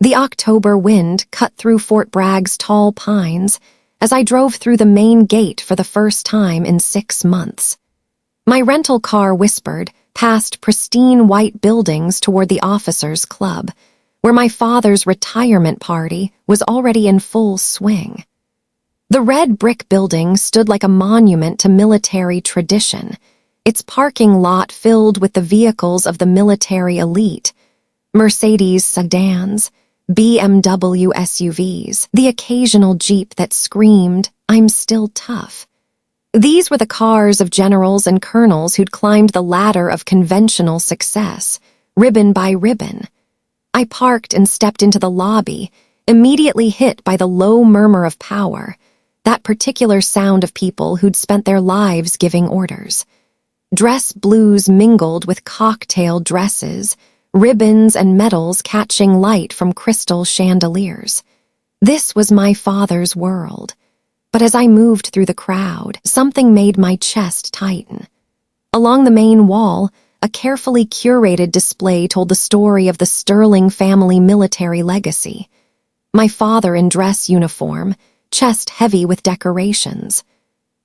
The October wind cut through Fort Bragg's tall pines as I drove through the main gate for the first time in 6 months. My rental car whispered past pristine white buildings toward the officers' club, where my father's retirement party was already in full swing. The red brick building stood like a monument to military tradition, its parking lot filled with the vehicles of the military elite, Mercedes sedans, BMW SUVs, the occasional Jeep that screamed, "I'm still tough." These were the cars of generals and colonels who'd climbed the ladder of conventional success, ribbon by ribbon. I parked and stepped into the lobby, immediately hit by the low murmur of power, that particular sound of people who'd spent their lives giving orders. Dress blues mingled with cocktail dresses, ribbons and medals catching light from crystal chandeliers. This was my father's world. But as I moved through the crowd, something made my chest tighten. Along the main wall, a carefully curated display told the story of the Sterling family military legacy. My father in dress uniform, chest heavy with decorations.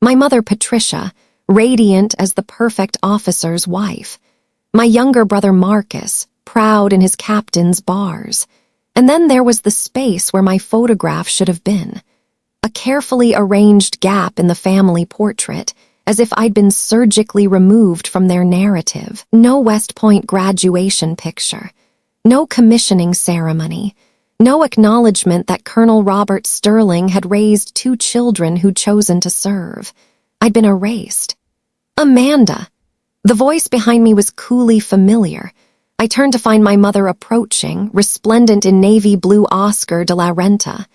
My mother Patricia, radiant as the perfect officer's wife. My younger brother Marcus, proud in his captain's bars. And then there was the space where my photograph should have been. A carefully arranged gap in the family portrait, as if I'd been surgically removed from their narrative. No West Point graduation picture. No commissioning ceremony. No acknowledgement that Colonel Robert Sterling had raised 2 children who'd chosen to serve. I'd been erased. Amanda! The voice behind me was coolly familiar. I turned to find my mother approaching, resplendent in navy blue Oscar de la Renta.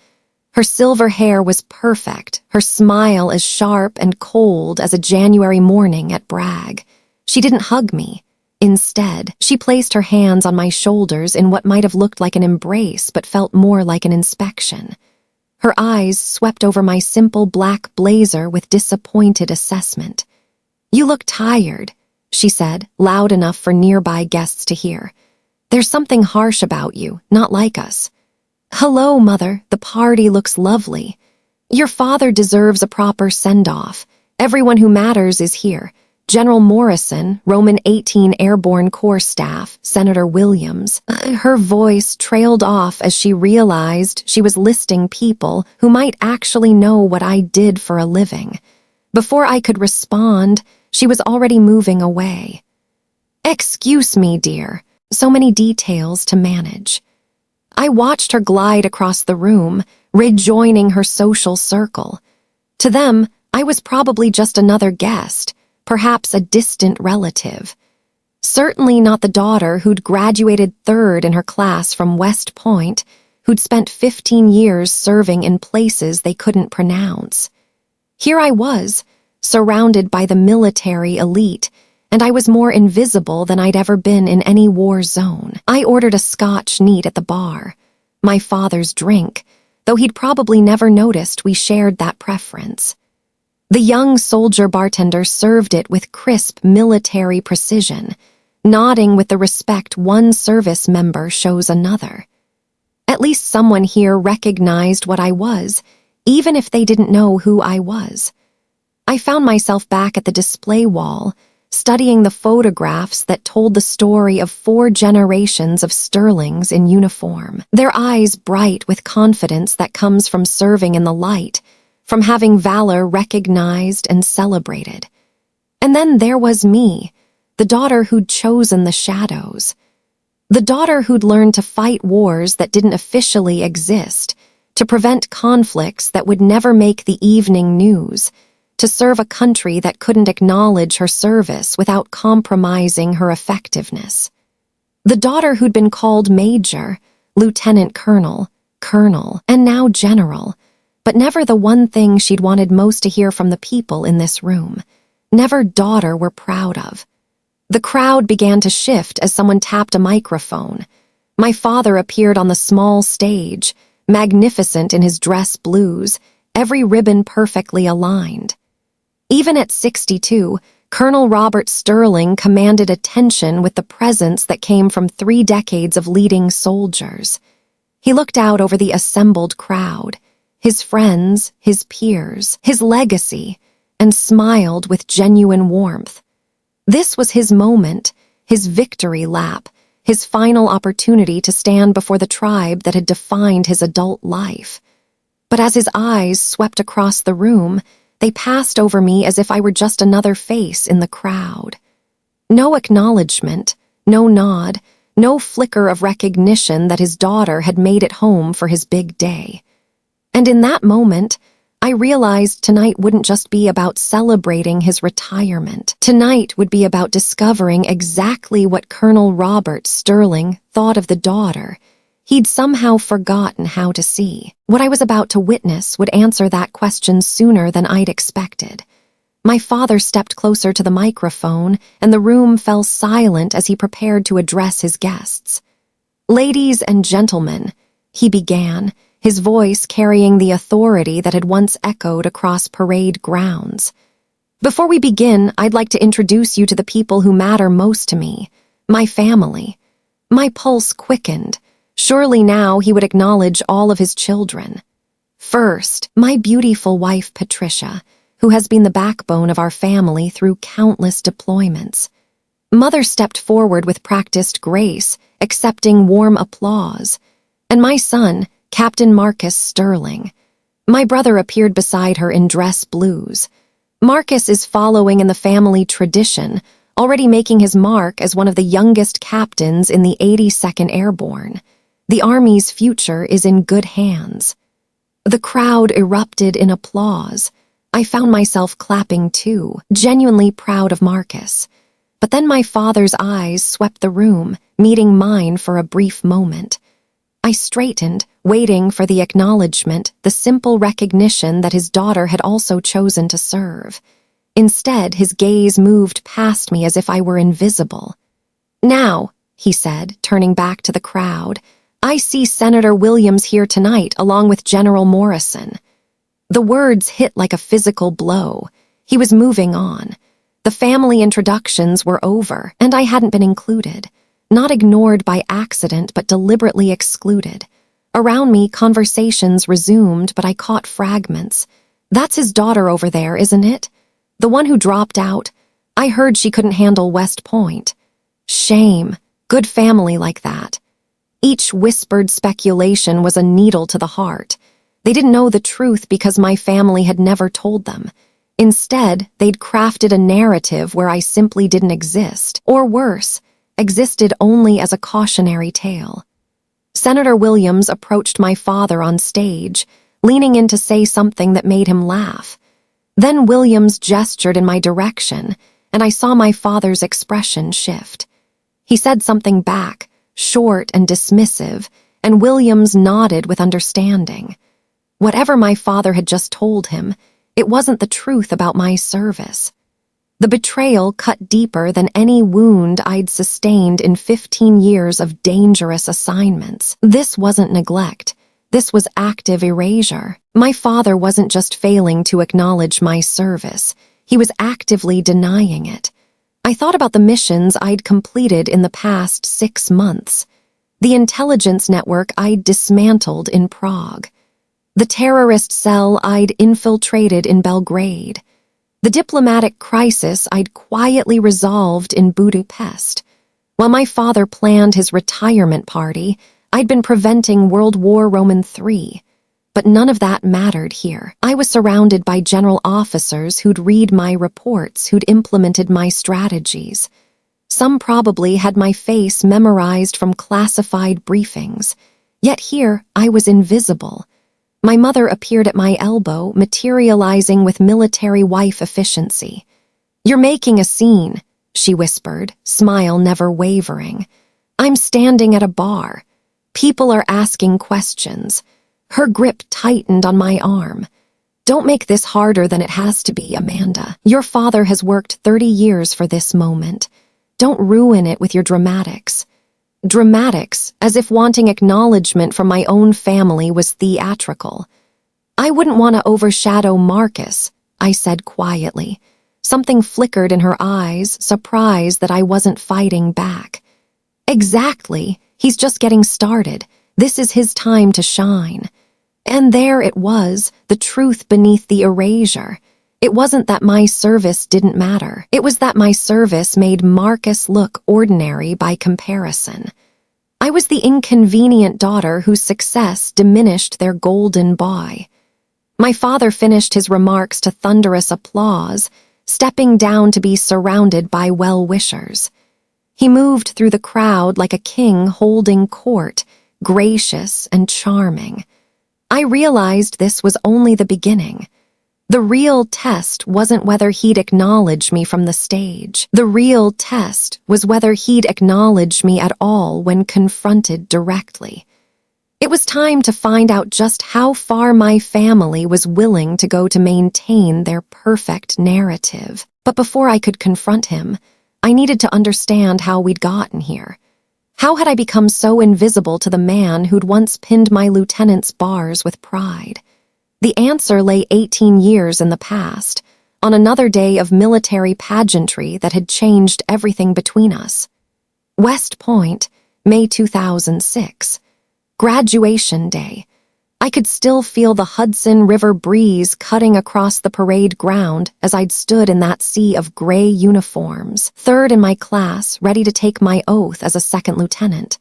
Her silver hair was perfect, her smile as sharp and cold as a January morning at Bragg. She didn't hug me. Instead, she placed her hands on my shoulders in what might have looked like an embrace but felt more like an inspection. Her eyes swept over my simple black blazer with disappointed assessment. "You look tired," she said, loud enough for nearby guests to hear. "There's something harsh about you, not like us." "Hello, Mother, the party looks lovely. Your father deserves a proper send-off. Everyone who matters is here. General Morrison, Roman 18 Airborne Corps Staff, Senator Williams." Her voice trailed off as she realized she was listing people who might actually know what I did for a living. Before I could respond, she was already moving away. "Excuse me, dear." So many details to manage. I watched her glide across the room, rejoining her social circle. To them, I was probably just another guest, perhaps a distant relative. Certainly not the daughter who'd graduated 3rd in her class from West Point, who'd spent 15 years serving in places they couldn't pronounce. Here I was, surrounded by the military elite, and I was more invisible than I'd ever been in any war zone. I ordered a Scotch neat at the bar, my father's drink, though he'd probably never noticed we shared that preference. The young soldier bartender served it with crisp military precision, nodding with the respect one service member shows another. At least someone here recognized what I was, even if they didn't know who I was. I found myself back at the display wall, studying the photographs that told the story of 4 generations of Sterlings in uniform, their eyes bright with confidence that comes from serving in the light, from having valor recognized and celebrated. And then there was me, the daughter who'd chosen the shadows. The daughter who'd learned to fight wars that didn't officially exist, to prevent conflicts that would never make the evening news, to serve a country that couldn't acknowledge her service without compromising her effectiveness. The daughter who'd been called Major, Lieutenant Colonel, Colonel, and now General, but never the one thing she'd wanted most to hear from the people in this room, never daughter we're proud of. The crowd began to shift as someone tapped a microphone. My father appeared on the small stage, magnificent in his dress blues, every ribbon perfectly aligned. Even at 62, Colonel Robert Sterling commanded attention with the presence that came from 3 decades of leading soldiers. He looked out over the assembled crowd, his friends, his peers, his legacy, and smiled with genuine warmth. This was his moment, his victory lap, his final opportunity to stand before the tribe that had defined his adult life. But as his eyes swept across the room, they passed over me as if I were just another face in the crowd. No acknowledgement, no nod, no flicker of recognition that his daughter had made it home for his big day. And in that moment, I realized tonight wouldn't just be about celebrating his retirement. Tonight would be about discovering exactly what Colonel Robert Sterling thought of the daughter he'd somehow forgotten how to see. What I was about to witness would answer that question sooner than I'd expected. My father stepped closer to the microphone, and the room fell silent as he prepared to address his guests. "Ladies and gentlemen," he began, his voice carrying the authority that had once echoed across parade grounds. "Before we begin, I'd like to introduce you to the people who matter most to me, my family." My pulse quickened. Surely now he would acknowledge all of his children. First, my beautiful wife Patricia, who has been the backbone of our family through countless deployments. Mother stepped forward with practiced grace, accepting warm applause. And my son, Captain Marcus Sterling. My brother appeared beside her in dress blues. Marcus is following in the family tradition, already making his mark as one of the youngest captains in the 82nd Airborne. The Army's future is in good hands. The crowd erupted in applause. I found myself clapping too, genuinely proud of Marcus. But then my father's eyes swept the room, meeting mine for a brief moment. I straightened, waiting for the acknowledgement, the simple recognition that his daughter had also chosen to serve. Instead, his gaze moved past me as if I were invisible. "Now," he said, turning back to the crowd, "I see Senator Williams here tonight along with General Morrison." The words hit like a physical blow. He was moving on. The family introductions were over, and I hadn't been included. Not ignored by accident, but deliberately excluded. Around me, conversations resumed, but I caught fragments. "That's his daughter over there, isn't it? The one who dropped out? I heard she couldn't handle West Point." Shame. Good family like that. Each whispered speculation was a needle to the heart. They didn't know the truth because my family had never told them. Instead, they'd crafted a narrative where I simply didn't exist, or worse, existed only as a cautionary tale. Senator Williams approached my father on stage, leaning in to say something that made him laugh. Then Williams gestured in my direction, and I saw my father's expression shift. He said something back, short and dismissive, and Williams nodded with understanding. Whatever my father had just told him, it wasn't the truth about my service. The betrayal cut deeper than any wound I'd sustained in 15 years of dangerous assignments. This wasn't neglect. This was active erasure. My father wasn't just failing to acknowledge my service. He was actively denying it. I thought about the missions I'd completed in the past 6 months. The intelligence network I'd dismantled in Prague. The terrorist cell I'd infiltrated in Belgrade. The diplomatic crisis I'd quietly resolved in Budapest. While my father planned his retirement party, I'd been preventing World War III. But none of that mattered here. I was surrounded by general officers who'd read my reports, who'd implemented my strategies. Some probably had my face memorized from classified briefings. Yet here, I was invisible. My mother appeared at my elbow, materializing with military wife efficiency. "You're making a scene," she whispered, smile never wavering. "I'm standing at a bar. People are asking questions." Her grip tightened on my arm. "Don't make this harder than it has to be, Amanda. Your father has worked 30 years for this moment. Don't ruin it with your dramatics." Dramatics, as if wanting acknowledgement from my own family was theatrical. "I wouldn't want to overshadow Marcus," I said quietly. Something flickered in her eyes, surprised that I wasn't fighting back. "Exactly. He's just getting started. This is his time to shine. And there it was, the truth beneath the erasure. It wasn't that my service didn't matter. It was that my service made Marcus look ordinary by comparison. I was the inconvenient daughter whose success diminished their golden boy. My father finished his remarks to thunderous applause, stepping down to be surrounded by well-wishers. He moved through the crowd like a king holding court, gracious and charming. I realized this was only the beginning. The real test wasn't whether he'd acknowledge me from the stage. The real test was whether he'd acknowledge me at all when confronted directly. It was time to find out just how far my family was willing to go to maintain their perfect narrative. But before I could confront him, I needed to understand how we'd gotten here. How had I become so invisible to the man who'd once pinned my lieutenant's bars with pride? The answer lay 18 years in the past, on another day of military pageantry that had changed everything between us. West Point, May 2006. Graduation day. I could still feel the Hudson River breeze cutting across the parade ground as I'd stood in that sea of gray uniforms, third in my class, ready to take my oath as a second lieutenant.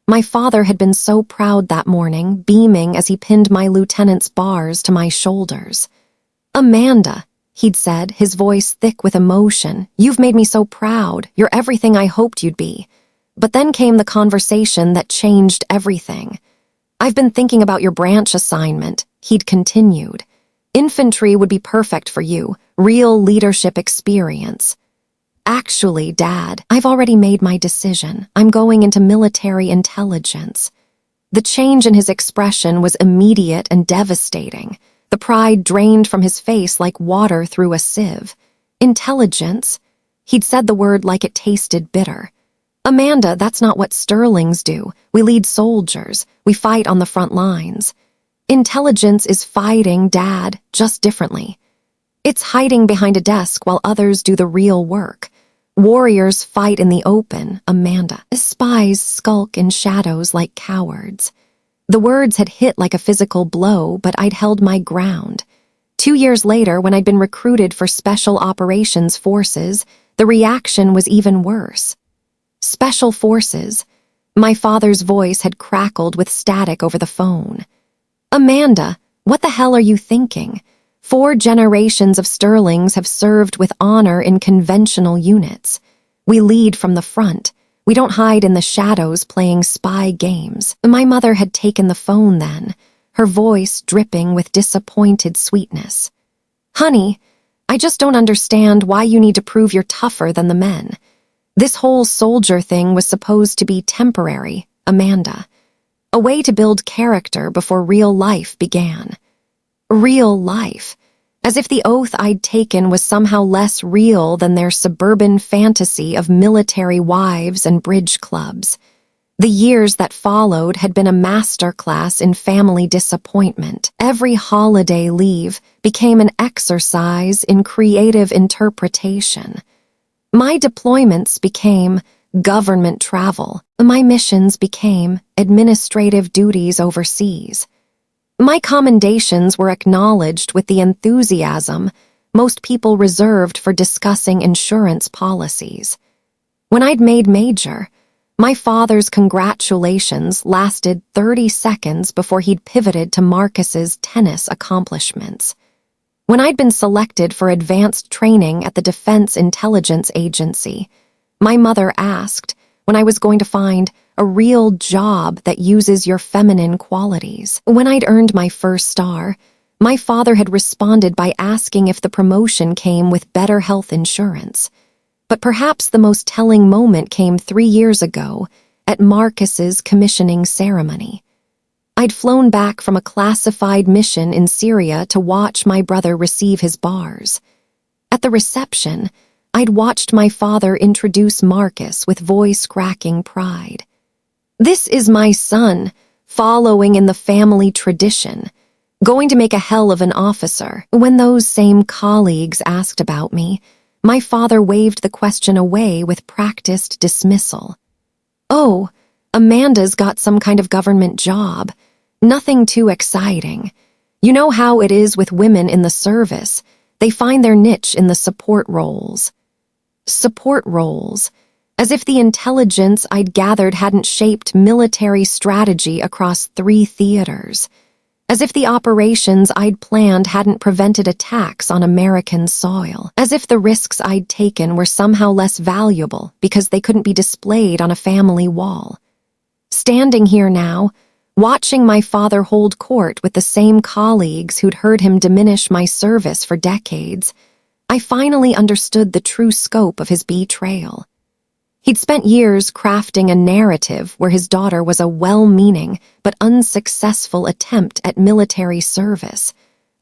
My father had been so proud that morning, beaming as he pinned my lieutenant's bars to my shoulders. "Amanda," he'd said, his voice thick with emotion, "you've made me so proud. You're everything I hoped you'd be." But then came the conversation that changed everything. "I've been thinking about your branch assignment," he'd continued. "Infantry would be perfect for you, real leadership experience." "Actually, Dad, I've already made my decision. I'm going into military intelligence." The change in his expression was immediate and devastating. The pride drained from his face like water through a sieve. "Intelligence?" He'd said the word like it tasted bitter. "Amanda, that's not what Sterlings do. We lead soldiers. We fight on the front lines. Intelligence is fighting, Dad, just differently. It's hiding behind a desk while others do the real work. Warriors fight in the open, Amanda. Spies skulk in shadows like cowards." The words had hit like a physical blow, but I'd held my ground. 2 years later, when I'd been recruited for Special Operations Forces, the reaction was even worse. Special Forces. My father's voice had crackled with static over the phone. "Amanda, what the hell are you thinking? 4 generations of Sterlings have served with honor in conventional units. We lead from the front. We don't hide in the shadows playing spy games." My mother had taken the phone then, her voice dripping with disappointed sweetness. "Honey, I just don't understand why you need to prove you're tougher than the men. This whole soldier thing was supposed to be temporary, Amanda. A way to build character before real life began." Real life. As if the oath I'd taken was somehow less real than their suburban fantasy of military wives and bridge clubs. The years that followed had been a masterclass in family disappointment. Every holiday leave became an exercise in creative interpretation. My deployments became government travel. My missions became administrative duties overseas. My commendations were acknowledged with the enthusiasm most people reserved for discussing insurance policies. When I'd made major, my father's congratulations lasted 30 seconds before he'd pivoted to Marcus's tennis accomplishments. When I'd been selected for advanced training at the Defense Intelligence Agency, my mother asked when I was going to find a real job that uses your feminine qualities. When I'd earned my first star, my father had responded by asking if the promotion came with better health insurance. But perhaps the most telling moment came 3 years ago at Marcus's commissioning ceremony. I'd flown back from a classified mission in Syria to watch my brother receive his bars. At the reception, I'd watched my father introduce Marcus with voice-cracking pride. "This is my son, following in the family tradition, going to make a hell of an officer." When those same colleagues asked about me, my father waved the question away with practiced dismissal. "Oh, Amanda's got some kind of government job. Nothing too exciting. You know how it is with women in the service. They find their niche in the support roles. Support roles. As if the intelligence I'd gathered hadn't shaped military strategy across 3 theaters. As if the operations I'd planned hadn't prevented attacks on American soil. As if the risks I'd taken were somehow less valuable because they couldn't be displayed on a family wall. Standing here now, watching my father hold court with the same colleagues who'd heard him diminish my service for decades, I finally understood the true scope of his betrayal. He'd spent years crafting a narrative where his daughter was a well-meaning but unsuccessful attempt at military service,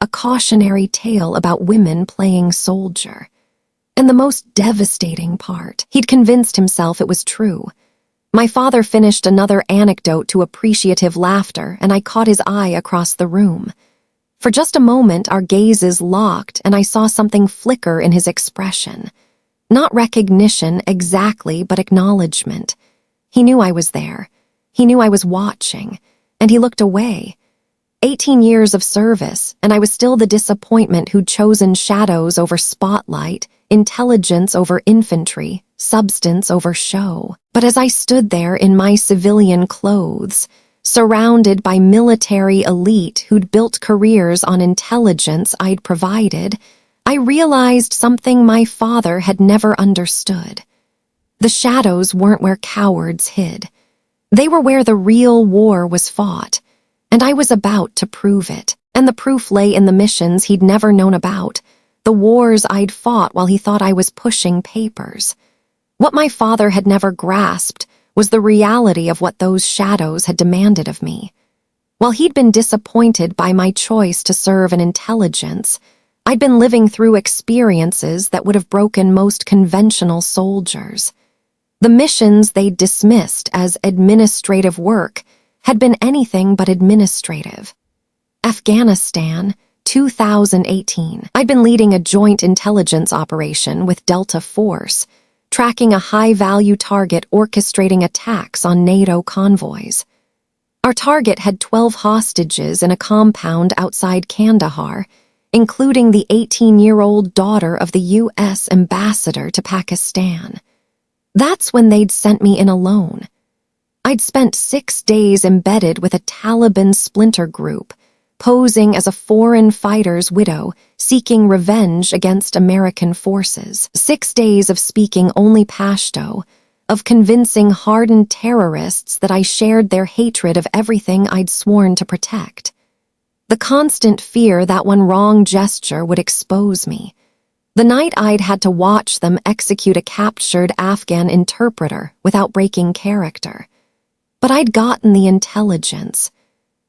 a cautionary tale about women playing soldier. And the most devastating part, he'd convinced himself it was true. My father finished another anecdote to appreciative laughter, and I caught his eye across the room. For just a moment, our gazes locked, and I saw something flicker in his expression. Not recognition exactly, but acknowledgement. He knew I was there. He knew I was watching, and he looked away. 18 years of service, and I was still the disappointment who'd chosen shadows over spotlight, intelligence over infantry, substance over show. But as I stood there in my civilian clothes, surrounded by military elite who'd built careers on intelligence I'd provided, I realized something my father had never understood. The shadows weren't where cowards hid. They were where the real war was fought, and I was about to prove it. And the proof lay in the missions he'd never known about, the wars I'd fought while he thought I was pushing papers. What my father had never grasped was the reality of what those shadows had demanded of me. While he'd been disappointed by my choice to serve an intelligence, I'd been living through experiences that would have broken most conventional soldiers. The missions they'd dismissed as administrative work had been anything but administrative. Afghanistan, 2018. I'd been leading a joint intelligence operation with Delta Force, tracking a high-value target orchestrating attacks on NATO convoys. Our target had 12 hostages in a compound outside Kandahar, including the 18-year-old daughter of the U.S. ambassador to Pakistan. That's when they'd sent me in alone. I'd spent 6 days embedded with a Taliban splinter group, posing as a foreign fighter's widow, seeking revenge against American forces. 6 days of speaking only Pashto, of convincing hardened terrorists that I shared their hatred of everything I'd sworn to protect. The constant fear that one wrong gesture would expose me. The night I'd had to watch them execute a captured Afghan interpreter without breaking character. But I'd gotten the intelligence.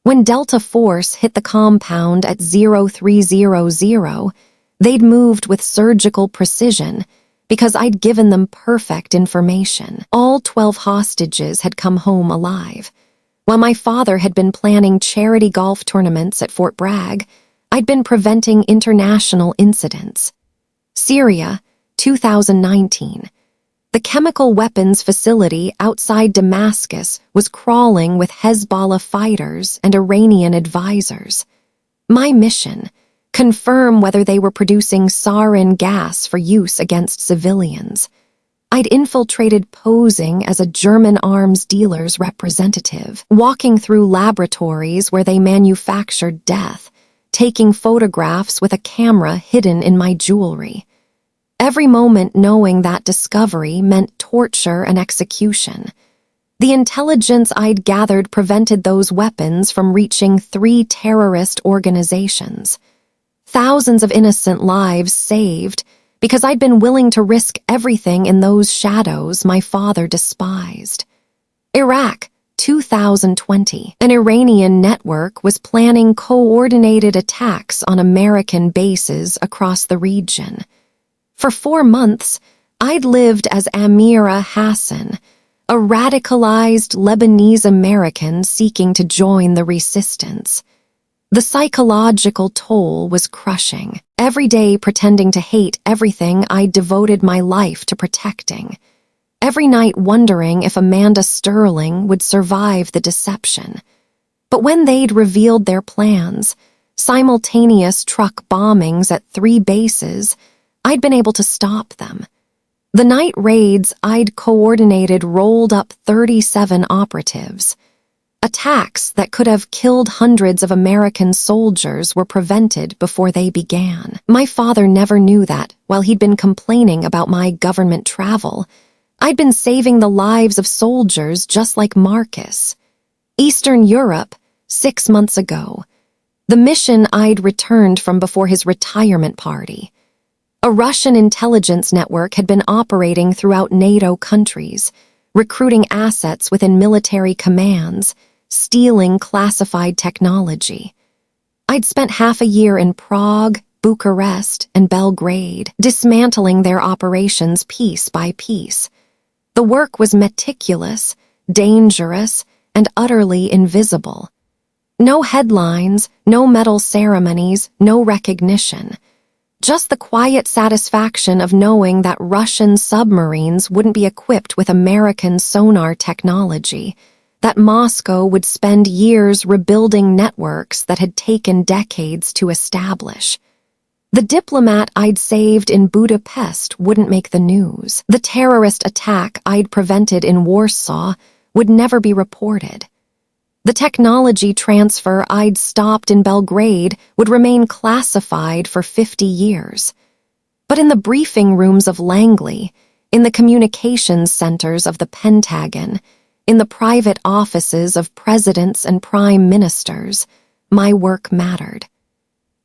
When Delta Force hit the compound at 0300, they'd moved with surgical precision because I'd given them perfect information. All 12 hostages had come home alive. While my father had been planning charity golf tournaments at Fort Bragg, I'd been preventing international incidents. Syria, 2019. The chemical weapons facility outside Damascus was crawling with Hezbollah fighters and Iranian advisors. My mission: confirm whether they were producing sarin gas for use against civilians. I'd infiltrated posing as a German arms dealer's representative, walking through laboratories where they manufactured death, taking photographs with a camera hidden in my jewelry. Every moment knowing that discovery meant torture and execution. The intelligence I'd gathered prevented those weapons from reaching 3 terrorist organizations. Thousands of innocent lives saved because I'd been willing to risk everything in those shadows my father despised. Iraq, 2020. An Iranian network was planning coordinated attacks on American bases across the region. For 4 months, I'd lived as Amira Hassan, a radicalized Lebanese American seeking to join the resistance. The psychological toll was crushing, every day pretending to hate everything I'd devoted my life to protecting. every night wondering if Amanda Sterling would survive the deception. But when they'd revealed their plans, simultaneous truck bombings at 3 bases, I'd been able to stop them. The night raids I'd coordinated rolled up 37 operatives. Attacks that could have killed hundreds of American soldiers were prevented before they began. My father never knew that, while he'd been complaining about my government travel, I'd been saving the lives of soldiers just like Marcus. Eastern Europe, 6 months ago. The mission I'd returned from before his retirement party. A Russian intelligence network had been operating throughout NATO countries, recruiting assets within military commands, stealing classified technology. I'd spent half a year in Prague, Bucharest, and Belgrade, dismantling their operations piece by piece. The work was meticulous, dangerous, and utterly invisible. No headlines, no medal ceremonies, no recognition. Just the quiet satisfaction of knowing that Russian submarines wouldn't be equipped with American sonar technology, that Moscow would spend years rebuilding networks that had taken decades to establish. The diplomat I'd saved in Budapest wouldn't make the news. The terrorist attack I'd prevented in Warsaw would never be reported. The technology transfer I'd stopped in Belgrade would remain classified for 50 years. But in the briefing rooms of Langley, in the communications centers of the Pentagon, in the private offices of presidents and prime ministers, my work mattered.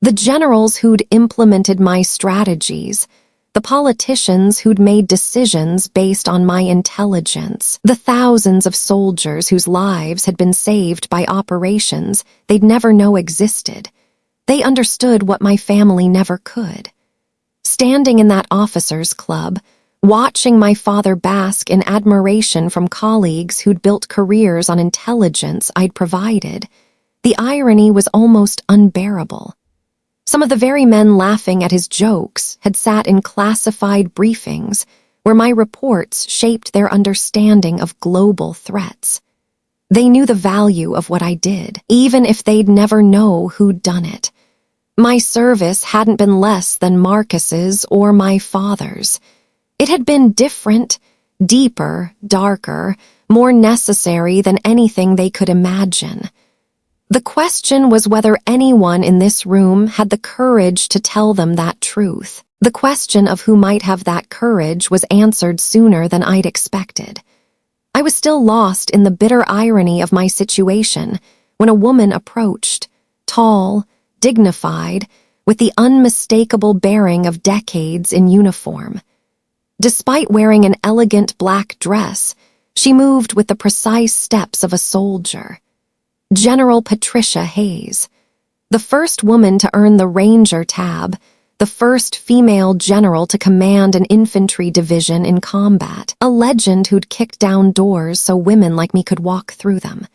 The generals who'd implemented my strategies, the politicians who'd made decisions based on my intelligence, the thousands of soldiers whose lives had been saved by operations they'd never know existed, they understood what my family never could. Standing in that officers' club, watching my father bask in admiration from colleagues who'd built careers on intelligence I'd provided, the irony was almost unbearable. Some of the very men laughing at his jokes had sat in classified briefings where my reports shaped their understanding of global threats. They knew the value of what I did, even if they'd never know who'd done it. My service hadn't been less than Marcus's or my father's. It had been different, deeper, darker, more necessary than anything they could imagine. The question was whether anyone in this room had the courage to tell them that truth. The question of who might have that courage was answered sooner than I'd expected. I was still lost in the bitter irony of my situation when a woman approached, tall, dignified, with the unmistakable bearing of decades in uniform. Despite wearing an elegant black dress, she moved with the precise steps of a soldier. General Patricia Hayes, the first woman to earn the Ranger tab, the first female general to command an infantry division in combat, a legend who'd kicked down doors so women like me could walk through them.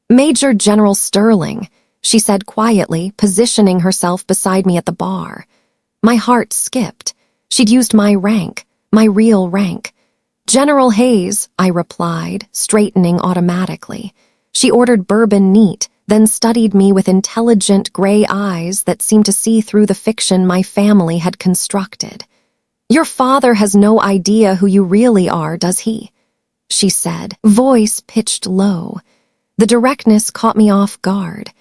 Major General Sterling, she said quietly, positioning herself beside me at the bar. My heart skipped. She'd used my rank, my real rank. General Hayes, I replied, straightening automatically. She ordered bourbon neat, then studied me with intelligent gray eyes that seemed to see through the fiction my family had constructed. Your father has no idea who you really are, does he? She said, voice pitched low. The directness caught me off guard.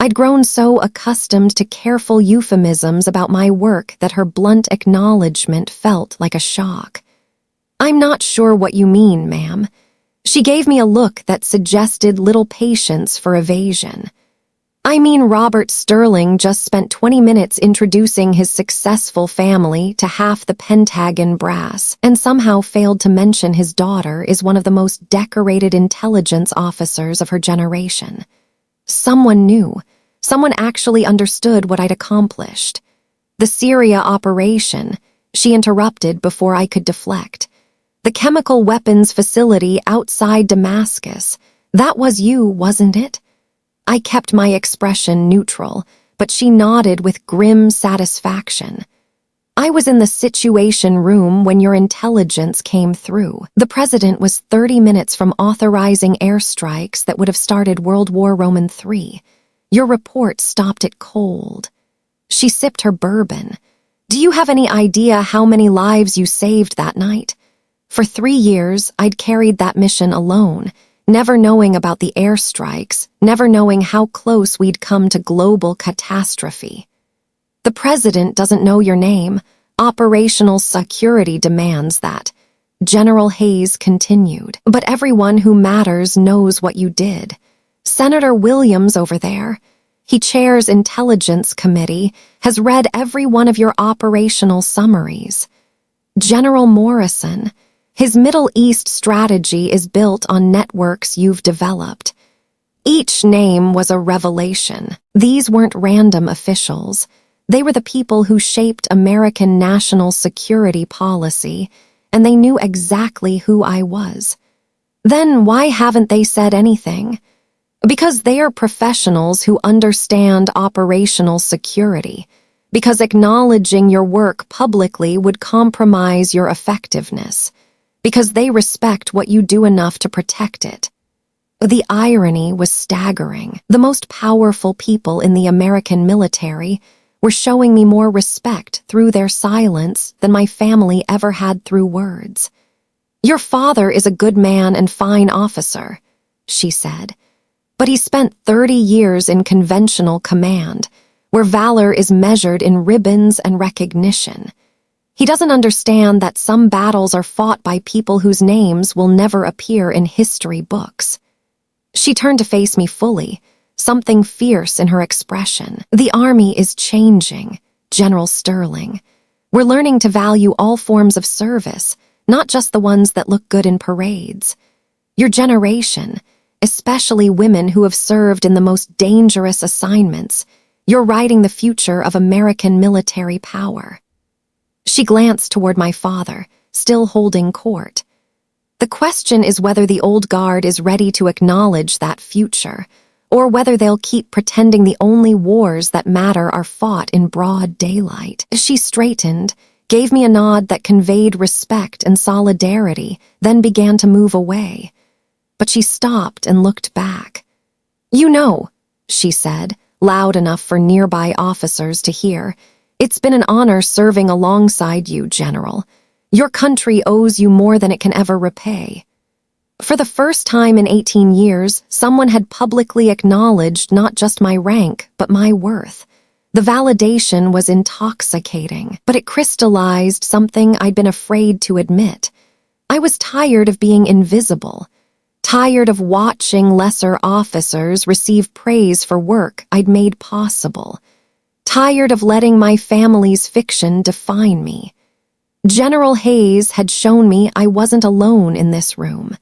I'd grown so accustomed to careful euphemisms about my work that her blunt acknowledgement felt like a shock. I'm not sure what you mean, ma'am. She gave me a look that suggested little patience for evasion. I mean, Robert Sterling just spent 20 minutes introducing his successful family to half the Pentagon brass and somehow failed to mention his daughter is one of the most decorated intelligence officers of her generation. Someone knew. Someone actually understood what I'd accomplished. The Syria operation, she interrupted before I could deflect. The chemical weapons facility outside Damascus, that was you, wasn't it? I kept my expression neutral, but she nodded with grim satisfaction. I was in the situation room when your intelligence came through. The president was 30 minutes from authorizing airstrikes that would have started World War Roman III. Your report stopped it cold. She sipped her bourbon. Do you have any idea how many lives you saved that night? For 3 years, I'd carried that mission alone, never knowing about the airstrikes, never knowing how close we'd come to global catastrophe. The president doesn't know your name. Operational security demands that. General Hayes continued. But everyone who matters knows what you did. Senator Williams over there, he chairs Intelligence Committee, has read every one of your operational summaries. General Morrison, his Middle East strategy is built on networks you've developed. Each name was a revelation. These weren't random officials. They were the people who shaped American national security policy, and they knew exactly who I was. Then why haven't they said anything? Because they are professionals who understand operational security. Because acknowledging your work publicly would compromise your effectiveness. Because they respect what you do enough to protect it. The irony was staggering. The most powerful people in the American military were showing me more respect through their silence than my family ever had through words. Your father is a good man and fine officer, she said, but he spent 30 years in conventional command, where valor is measured in ribbons and recognition. He doesn't understand that some battles are fought by people whose names will never appear in history books. She turned to face me fully, something fierce in her expression. The Army is changing, General Sterling. We're learning to value all forms of service, not just the ones that look good in parades. Your generation, especially women who have served in the most dangerous assignments, you're writing the future of American military power. She glanced toward my father, still holding court. The question is whether the old guard is ready to acknowledge that future, or whether they'll keep pretending the only wars that matter are fought in broad daylight. She straightened, gave me a nod that conveyed respect and solidarity, then began to move away. But she stopped and looked back. You know, she said, loud enough for nearby officers to hear, it's been an honor serving alongside you, General. Your country owes you more than it can ever repay. For the first time in 18 years, someone had publicly acknowledged not just my rank, but my worth. The validation was intoxicating, but it crystallized something I'd been afraid to admit. I was tired of being invisible, tired of watching lesser officers receive praise for work I'd made possible, tired of letting my family's fiction define me. General Hayes had shown me I wasn't alone in this room.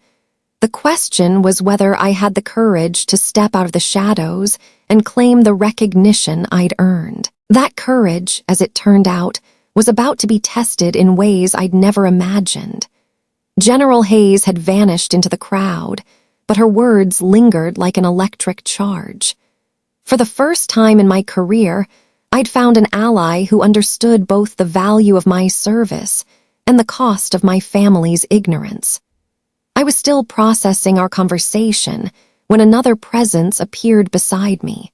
The question was whether I had the courage to step out of the shadows and claim the recognition I'd earned. That courage, as it turned out, was about to be tested in ways I'd never imagined. General Hayes had vanished into the crowd, but her words lingered like an electric charge. For the first time in my career, I'd found an ally who understood both the value of my service and the cost of my family's ignorance. I was still processing our conversation when another presence appeared beside me.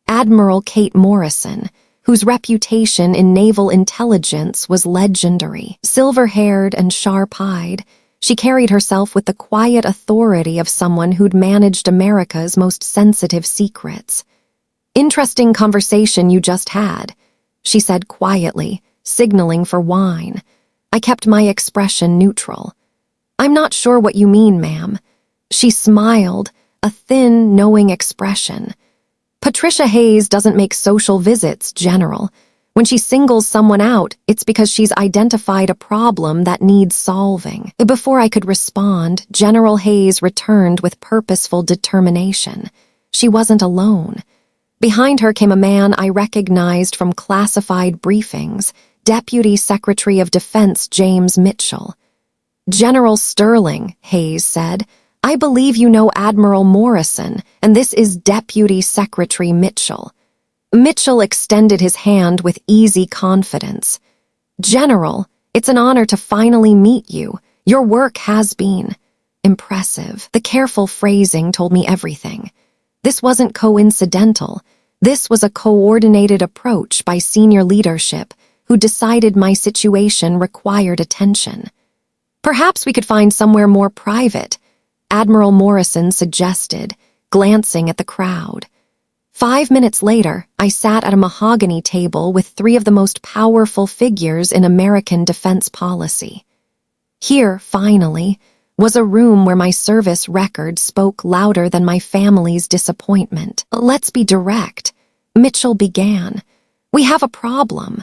Admiral Kate Morrison, whose reputation in naval intelligence was legendary. Silver-haired and sharp-eyed, she carried herself with the quiet authority of someone who'd managed America's most sensitive secrets. Interesting conversation you just had, she said quietly, signaling for wine. I kept my expression neutral. I'm not sure what you mean, ma'am. She smiled, a thin, knowing expression. Patricia Hayes doesn't make social visits, General. When she singles someone out, it's because she's identified a problem that needs solving. Before I could respond, General Hayes returned with purposeful determination. She wasn't alone. Behind her came a man I recognized from classified briefings, Deputy Secretary of Defense James Mitchell. General Sterling, Hayes said, I believe you know Admiral Morrison, and this is Deputy Secretary Mitchell. Mitchell extended his hand with easy confidence. "General, it's an honor to finally meet you. Your work has been impressive." The careful phrasing told me everything. This wasn't coincidental. This was a coordinated approach by senior leadership who decided my situation required attention. "Perhaps we could find somewhere more private," Admiral Morrison suggested, glancing at the crowd. 5 minutes later, I sat at a mahogany table with 3 of the most powerful figures in American defense policy. Here, finally, was a room where my service record spoke louder than my family's disappointment. "Let's be direct," Mitchell began. "We have a problem.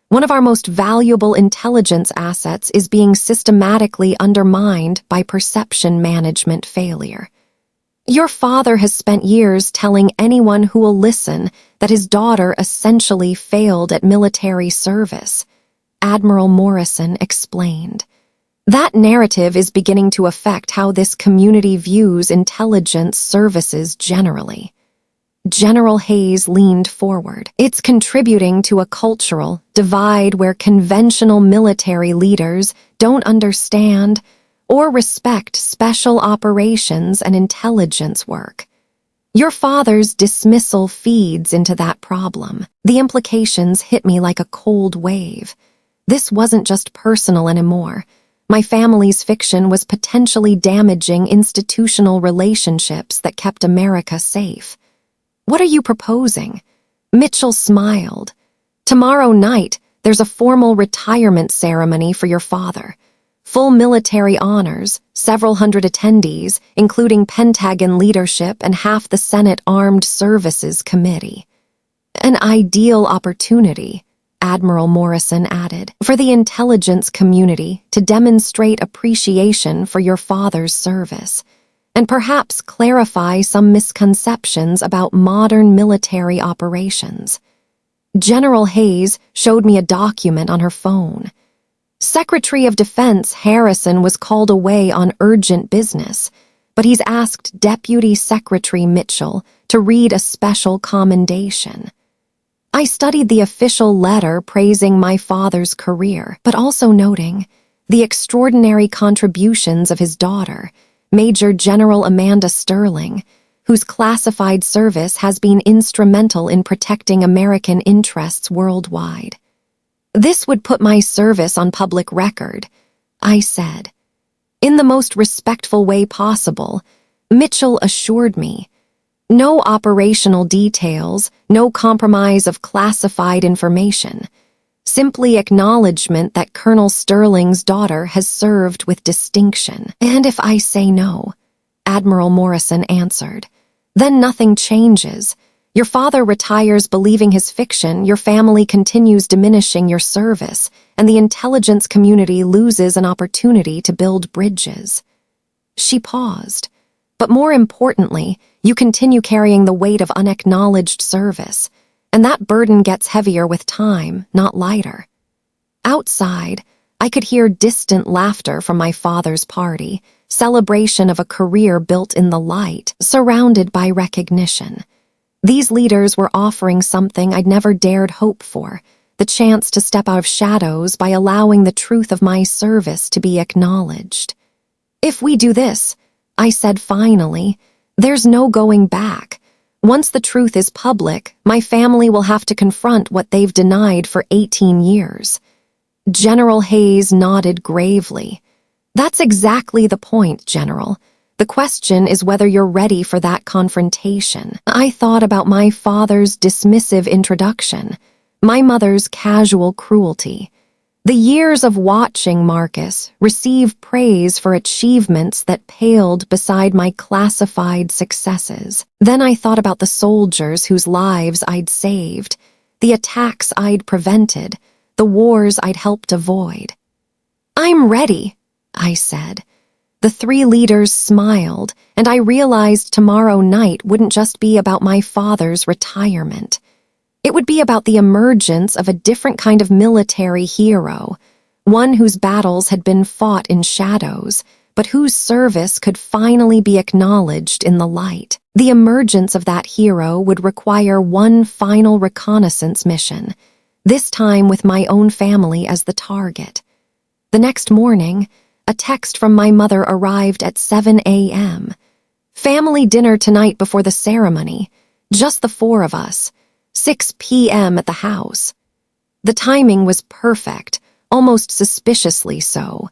One of our most valuable intelligence assets is being systematically undermined by perception management failure. Your father has spent years telling anyone who will listen that his daughter essentially failed at military service," Admiral Morrison explained. "That narrative is beginning to affect how this community views intelligence services generally." General Hayes leaned forward. "It's contributing to a cultural divide where conventional military leaders don't understand or respect special operations and intelligence work. Your father's dismissal feeds into that problem." The implications hit me like a cold wave. This wasn't just personal anymore. My family's fiction was potentially damaging institutional relationships that kept America safe. "What are you proposing?" Mitchell smiled. "Tomorrow night, there's a formal retirement ceremony for your father. Full military honors, several hundred attendees, including Pentagon leadership and half the Senate Armed Services Committee. An ideal opportunity," Admiral Morrison added, "for the intelligence community to demonstrate appreciation for your father's service, and perhaps clarify some misconceptions about modern military operations." General Hayes showed me a document on her phone. Secretary of Defense Harrison was called away on urgent business, but he's asked Deputy Secretary Mitchell to read a special commendation. I studied the official letter praising my father's career, but also noting the extraordinary contributions of his daughter, Major General Amanda Sterling, whose classified service has been instrumental in protecting American interests worldwide. "This would put my service on public record," I said. "In the most respectful way possible," Mitchell assured me. "No operational details, no compromise of classified information. Simply acknowledgement that Colonel Sterling's daughter has served with distinction." "And if I say no," Admiral Morrison answered, "then nothing changes. Your father retires believing his fiction, your family continues diminishing your service, and the intelligence community loses an opportunity to build bridges." She paused. "But more importantly, you continue carrying the weight of unacknowledged service, and that burden gets heavier with time, not lighter." Outside, I could hear distant laughter from my father's party, celebration of a career built in the light, surrounded by recognition. These leaders were offering something I'd never dared hope for, the chance to step out of shadows by allowing the truth of my service to be acknowledged. "If we do this," I said finally, "there's no going back. Once the truth is public, my family will have to confront what they've denied for 18 years. General Hayes nodded gravely. "That's exactly the point, General. The question is whether you're ready for that confrontation." I thought about my father's dismissive introduction, my mother's casual cruelty. The years of watching Marcus receive praise for achievements that paled beside my classified successes. Then I thought about the soldiers whose lives I'd saved, the attacks I'd prevented, the wars I'd helped avoid. "I'm ready," I said. The 3 leaders smiled, and I realized tomorrow night wouldn't just be about my father's retirement. It would be about the emergence of a different kind of military hero, one whose battles had been fought in shadows, but whose service could finally be acknowledged in the light. The emergence of that hero would require one final reconnaissance mission, this time with my own family as the target. The next morning, a text from my mother arrived at 7 a.m. Family dinner tonight before the ceremony. Just the four of us. 6 p.m. at the house. The timing was perfect, almost suspiciously so.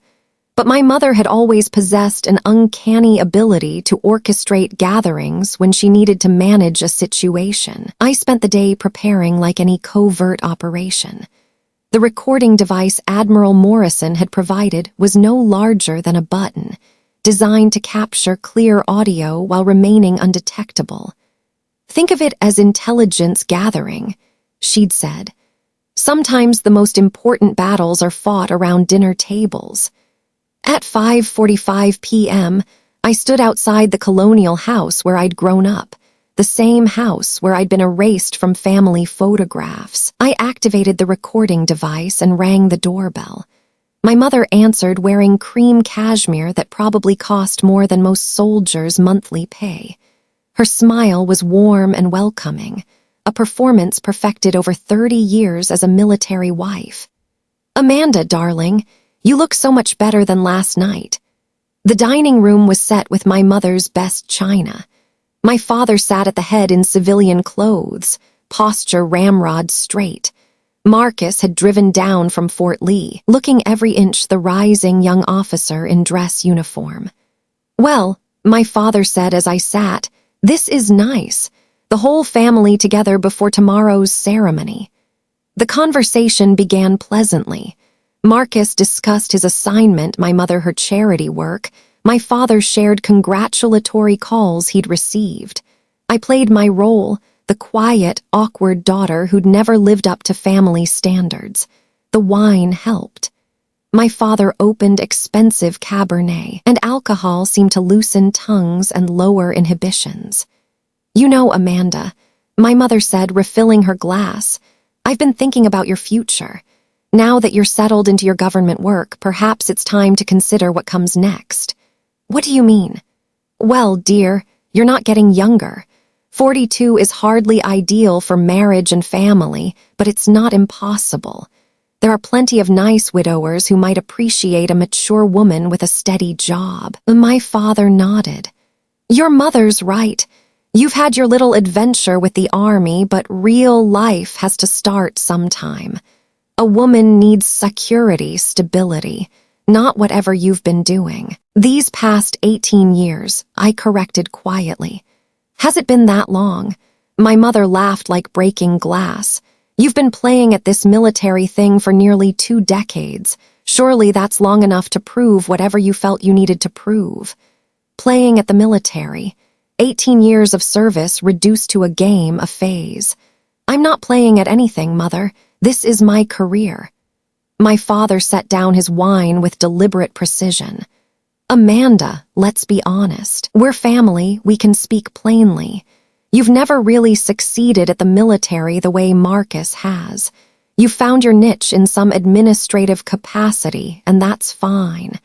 But my mother had always possessed an uncanny ability to orchestrate gatherings when she needed to manage a situation. I spent the day preparing like any covert operation. The recording device Admiral Morrison had provided was no larger than a button, designed to capture clear audio while remaining undetectable. "Think of it as intelligence gathering," she'd said. "Sometimes the most important battles are fought around dinner tables." At 5:45 p.m., I stood outside the colonial house where I'd grown up, the same house where I'd been erased from family photographs. I activated the recording device and rang the doorbell. My mother answered wearing cream cashmere that probably cost more than most soldiers' monthly pay. Her smile was warm and welcoming, a performance perfected over 30 years as a military wife. "Amanda, darling, you look so much better than last night." The dining room was set with my mother's best china. My father sat at the head in civilian clothes, posture ramrod straight. Marcus had driven down from Fort Lee, looking every inch the rising young officer in dress uniform. "Well," my father said as I sat, "this is nice. The whole family together before tomorrow's ceremony." The conversation began pleasantly. Marcus discussed his assignment, my mother her charity work. My father shared congratulatory calls he'd received. I played my role, the quiet, awkward daughter who'd never lived up to family standards. The wine helped. My father opened expensive Cabernet, and alcohol seemed to loosen tongues and lower inhibitions. "You know, Amanda," my mother said, refilling her glass, "I've been thinking about your future. Now that you're settled into your government work, perhaps it's time to consider what comes next." "What do you mean?" "Well, dear, you're not getting younger. 42 is hardly ideal for marriage and family, but it's not impossible. There are plenty of nice widowers who might appreciate a mature woman with a steady job." My father nodded. "Your mother's right. You've had your little adventure with the army, but real life has to start sometime. A woman needs security, stability, not whatever you've been doing." "These past 18 years, I corrected quietly. "Has it been that long?" My mother laughed like breaking glass. "You've been playing at this military thing for nearly 2 decades. Surely that's long enough to prove whatever you felt you needed to prove." Playing at the military. 18 years of service reduced to a game, a phase. "I'm not playing at anything, Mother. This is my career." My father set down his wine with deliberate precision. "Amanda, let's be honest. We're family, we can speak plainly. You've never really succeeded at the military the way Marcus has. You've found your niche in some administrative capacity, and that's fine.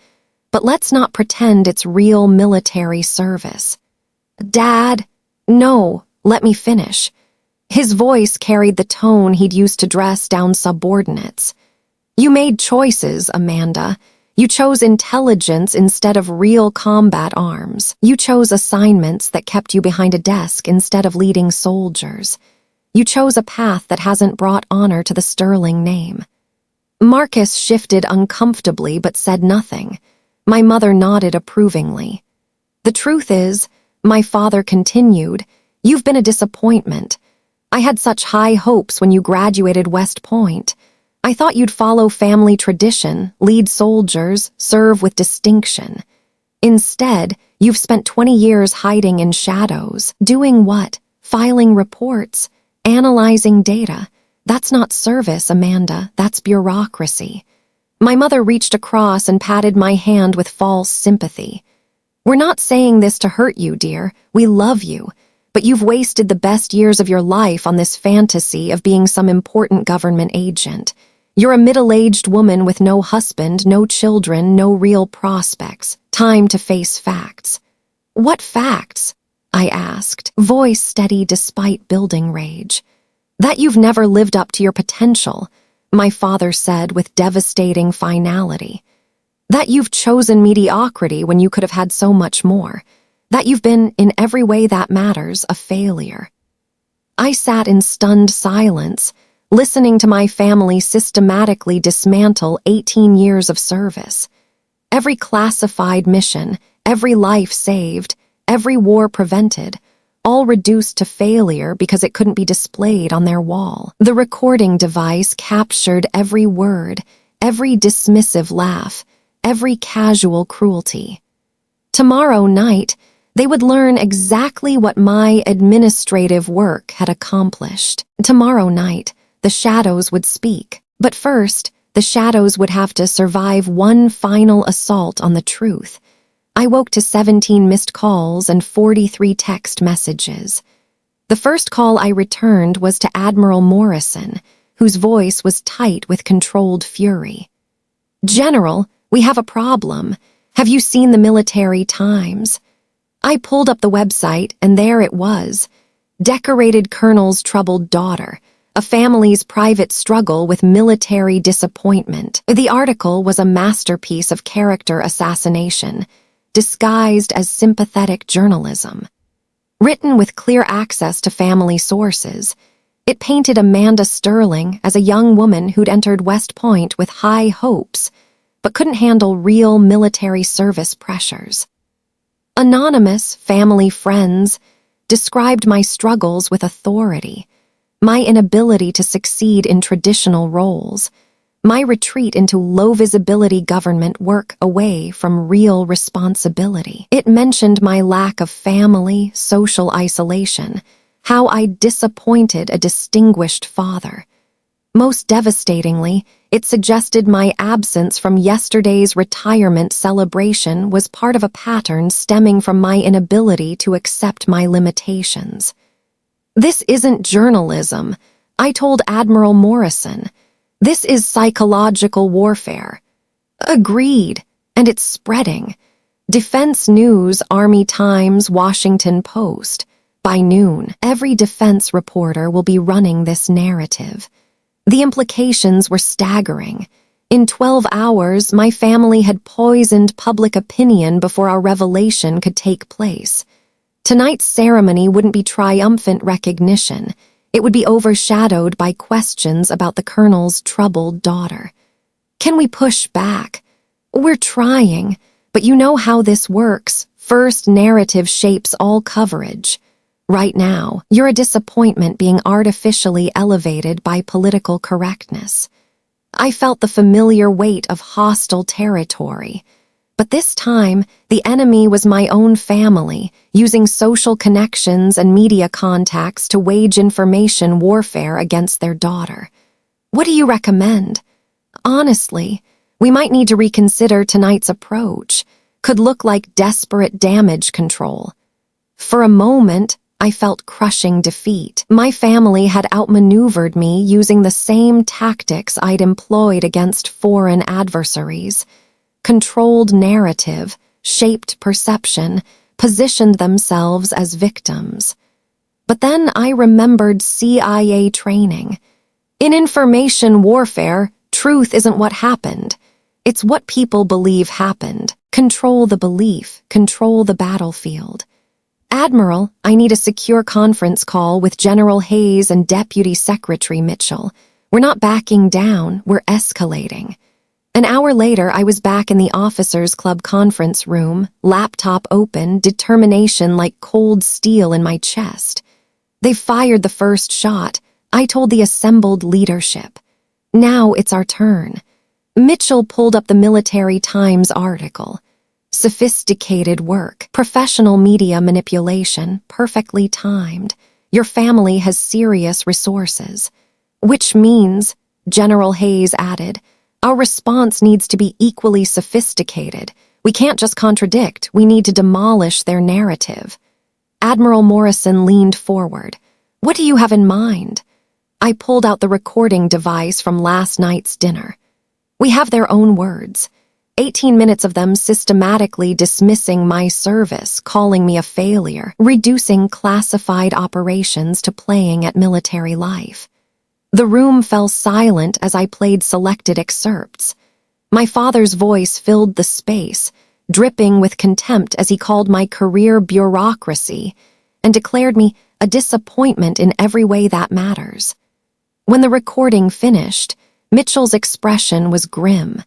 But let's not pretend it's real military service." "Dad, no, let me finish." His voice carried the tone he'd used to dress down subordinates. "You made choices, Amanda. You chose intelligence instead of real combat arms. You chose assignments that kept you behind a desk instead of leading soldiers. You chose a path that hasn't brought honor to the sterling name." Marcus shifted uncomfortably but said nothing. My mother nodded approvingly. "The truth is," my father continued, "you've been a disappointment. I had such high hopes when you graduated West Point. I thought you'd follow family tradition, lead soldiers, serve with distinction. Instead, you've spent 20 years hiding in shadows. Doing what? Filing reports, analyzing data. That's not service, Amanda, that's bureaucracy." My mother reached across and patted my hand with false sympathy. "We're not saying this to hurt you, dear. We love you. But you've wasted the best years of your life on this fantasy of being some important government agent. You're a middle-aged woman with no husband, no children, no real prospects. Time to face facts." "What facts?" I asked, voice steady despite building rage. That you've never lived up to your potential, my father said with devastating finality. That you've chosen mediocrity when you could have had so much more. That you've been, in every way that matters, a failure. I sat in stunned silence, listening to my family systematically dismantle 18 years of service. Every classified mission, every life saved, every war prevented, all reduced to failure because it couldn't be displayed on their wall. The recording device captured every word, every dismissive laugh, every casual cruelty. Tomorrow night, they would learn exactly what my administrative work had accomplished. Tomorrow night, the shadows would speak. But first, the shadows would have to survive one final assault on the truth. I woke to 17 missed calls and 43 text messages. The first call I returned was to Admiral Morrison, whose voice was tight with controlled fury. "General, we have a problem. Have you seen the Military Times?" I pulled up the website, and there it was. Decorated Colonel's troubled daughter, a family's private struggle with military disappointment. The article was a masterpiece of character assassination, disguised as sympathetic journalism. Written with clear access to family sources, it painted Amanda Sterling as a young woman who'd entered West Point with high hopes, but couldn't handle real military service pressures. Anonymous family friends described my struggles with authority, my inability to succeed in traditional roles, my retreat into low-visibility government work away from real responsibility. It mentioned my lack of family, social isolation, how I disappointed a distinguished father. Most devastatingly, it suggested my absence from yesterday's retirement celebration was part of a pattern stemming from my inability to accept my limitations. "This isn't journalism," I told Admiral Morrison. "This is psychological warfare." "Agreed, and it's spreading." Defense News, Army Times, Washington Post. By noon, every defense reporter will be running this narrative. The implications were staggering. In 12 hours, my family had poisoned public opinion before our revelation could take place. Tonight's ceremony wouldn't be triumphant recognition. It would be overshadowed by questions about the Colonel's troubled daughter. "Can we push back?" "We're trying, but you know how this works. First narrative shapes all coverage. Right now, you're a disappointment being artificially elevated by political correctness." I felt the familiar weight of hostile territory. But this time, the enemy was my own family, using social connections and media contacts to wage information warfare against their daughter. "What do you recommend?" "Honestly, we might need to reconsider tonight's approach. Could look like desperate damage control." For a moment, I felt crushing defeat. My family had outmaneuvered me using the same tactics I'd employed against foreign adversaries. Controlled narrative, shaped perception, positioned themselves as victims. But then I remembered CIA training. In information warfare, truth isn't what happened. It's what people believe happened. Control the belief, control the battlefield. "Admiral, I need a secure conference call with General Hayes and Deputy Secretary Mitchell. We're not backing down, we're escalating." An hour later, I was back in the Officers' Club conference room, laptop open, determination like cold steel in my chest. They fired the first shot. I told the assembled leadership. Now it's our turn. Mitchell pulled up the Military Times article. Sophisticated work, professional media manipulation, perfectly timed. Your family has serious resources. Which means, General Hayes added, our response needs to be equally sophisticated. We can't just contradict, we need to demolish their narrative. Admiral Morrison leaned forward. What do you have in mind? I pulled out the recording device from last night's dinner. We have their own words. 18 minutes of them systematically dismissing my service, calling me a failure, reducing classified operations to playing at military life. The room fell silent as I played selected excerpts. My father's voice filled the space, dripping with contempt as he called my career bureaucracy and declared me a disappointment in every way that matters. When the recording finished, Mitchell's expression was grim.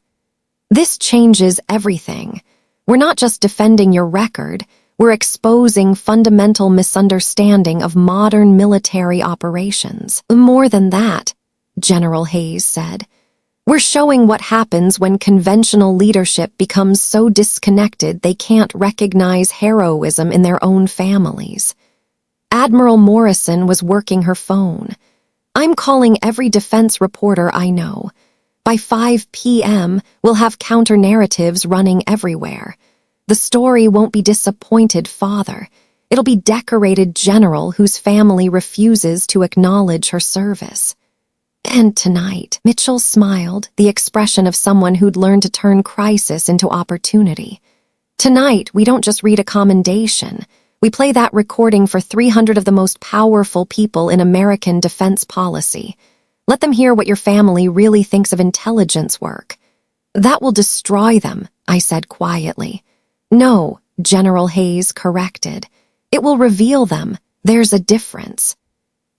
"This changes everything. We're not just defending your record, we're exposing fundamental misunderstanding of modern military operations. More than that," General Hayes said, "we're showing what happens when conventional leadership becomes so disconnected they can't recognize heroism in their own families." Admiral Morrison was working her phone. "I'm calling every defense reporter I know. By 5 p.m., we'll have counter-narratives running everywhere. The story won't be disappointed father. It'll be decorated general whose family refuses to acknowledge her service." "And tonight," Mitchell smiled, the expression of someone who'd learned to turn crisis into opportunity. "Tonight, we don't just read a commendation. We play that recording for 300 of the most powerful people in American defense policy. Let them hear what your family really thinks of intelligence work." "That will destroy them," I said quietly. "No," General Hayes corrected. "It will reveal them. There's a difference."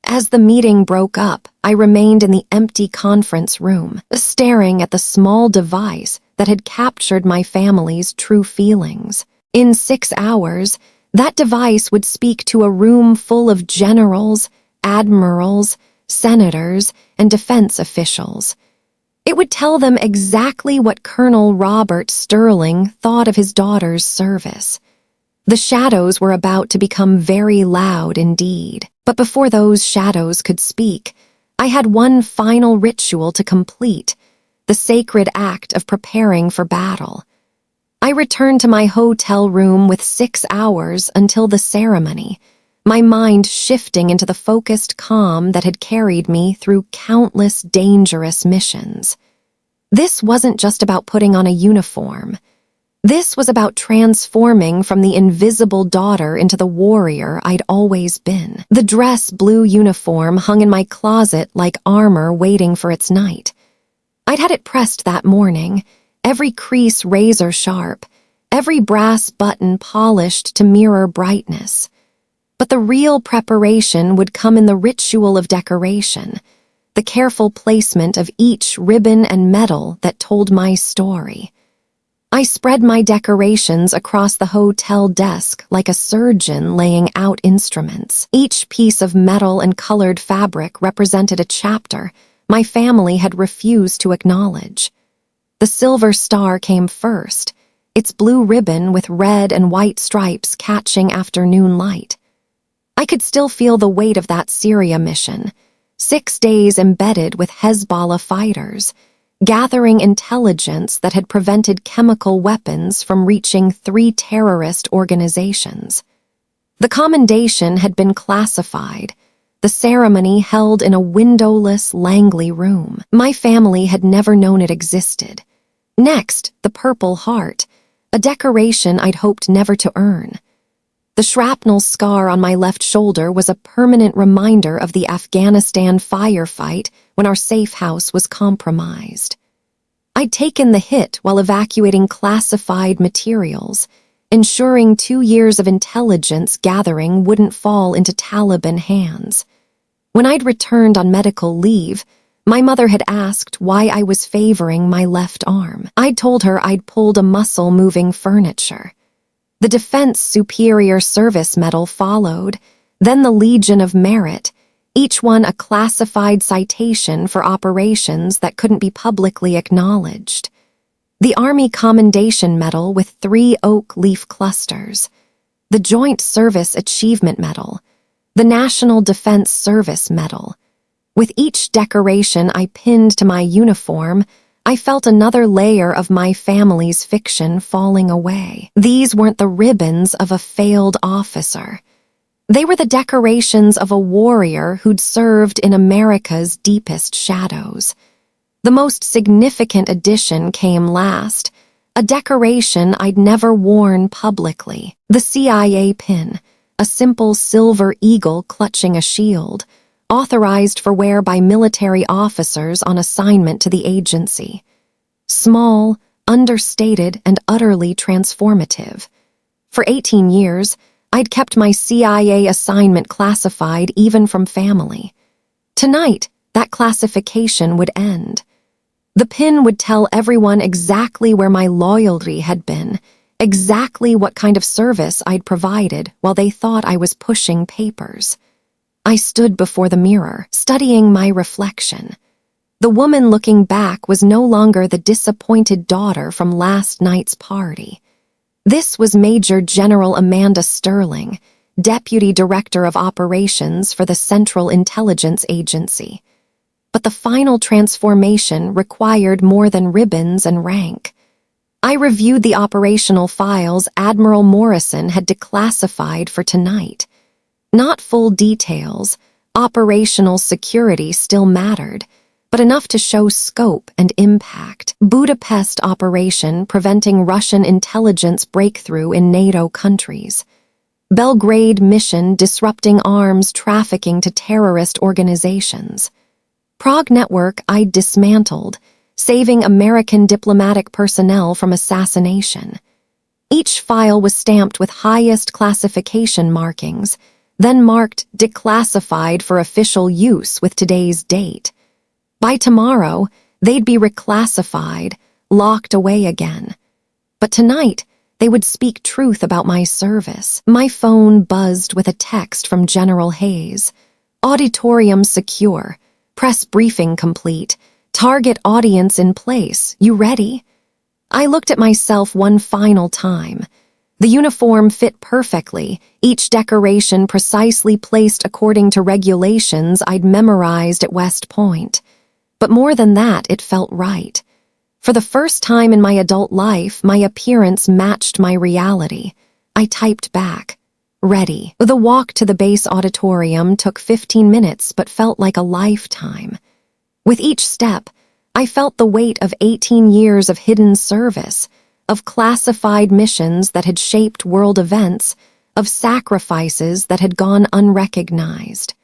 As the meeting broke up, I remained in the empty conference room, staring at the small device that had captured my family's true feelings. In 6 hours, that device would speak to a room full of generals, admirals, senators, and defense officials. It would tell them exactly what Colonel Robert Sterling thought of his daughter's service. The shadows were about to become very loud indeed, but before those shadows could speak, I had one final ritual to complete, the sacred act of preparing for battle. I returned to my hotel room with 6 hours until the ceremony, my mind shifting into the focused calm that had carried me through countless dangerous missions. This wasn't just about putting on a uniform. This was about transforming from the invisible daughter into the warrior I'd always been. The dress blue uniform hung in my closet like armor waiting for its night. I'd had it pressed that morning, every crease razor sharp, every brass button polished to mirror brightness. But the real preparation would come in the ritual of decoration, the careful placement of each ribbon and medal that told my story. I spread my decorations across the hotel desk like a surgeon laying out instruments. Each piece of metal and colored fabric represented a chapter my family had refused to acknowledge. The silver star came first, its blue ribbon with red and white stripes catching afternoon light. I could still feel the weight of that Syria mission, 6 days embedded with Hezbollah fighters, gathering intelligence that had prevented chemical weapons from reaching 3 terrorist organizations. The commendation had been classified, the ceremony held in a windowless Langley room. My family had never known it existed. Next, the Purple Heart, a decoration I'd hoped never to earn. The shrapnel scar on my left shoulder was a permanent reminder of the Afghanistan firefight when our safe house was compromised. I'd taken the hit while evacuating classified materials, ensuring 2 years of intelligence gathering wouldn't fall into Taliban hands. When I'd returned on medical leave, my mother had asked why I was favoring my left arm. I'd told her I'd pulled a muscle moving furniture. The Defense Superior Service Medal followed, then the Legion of Merit, each one a classified citation for operations that couldn't be publicly acknowledged. The Army Commendation Medal with 3 oak leaf clusters, the Joint Service Achievement Medal, the National Defense Service Medal. With each decoration I pinned to my uniform, I felt another layer of my family's fiction falling away. These weren't the ribbons of a failed officer. They were the decorations of a warrior who'd served in America's deepest shadows. The most significant addition came last, a decoration I'd never worn publicly. The CIA pin, a simple silver eagle clutching a shield, authorized for wear by military officers on assignment to the agency. Small, understated, and utterly transformative. For 18 years, I'd kept my CIA assignment classified even from family. Tonight, that classification would end. The pin would tell everyone exactly where my loyalty had been, exactly what kind of service I'd provided while they thought I was pushing papers. I stood before the mirror, studying my reflection. The woman looking back was no longer the disappointed daughter from last night's party. This was Major General Amanda Sterling, Deputy Director of Operations for the Central Intelligence Agency. But the final transformation required more than ribbons and rank. I reviewed the operational files Admiral Morrison had declassified for tonight. Not full details, operational security still mattered, but enough to show scope and impact. Budapest operation preventing Russian intelligence breakthrough in NATO countries. Belgrade mission disrupting arms trafficking to terrorist organizations. Prague network I'd dismantled, saving American diplomatic personnel from assassination. Each file was stamped with highest classification markings, then marked declassified for official use with today's date. By tomorrow, they'd be reclassified, locked away again. But tonight, they would speak truth about my service. My phone buzzed with a text from General Hayes. Auditorium secure. Press briefing complete. Target audience in place. You ready? I looked at myself one final time. The uniform fit perfectly, each decoration precisely placed according to regulations I'd memorized at West Point. But more than that, it felt right. For the first time in my adult life, my appearance matched my reality. I typed back, ready. The walk to the base auditorium took 15 minutes but felt like a lifetime. With each step, I felt the weight of 18 years of hidden service, of classified missions that had shaped world events, of sacrifices that had gone unrecognized.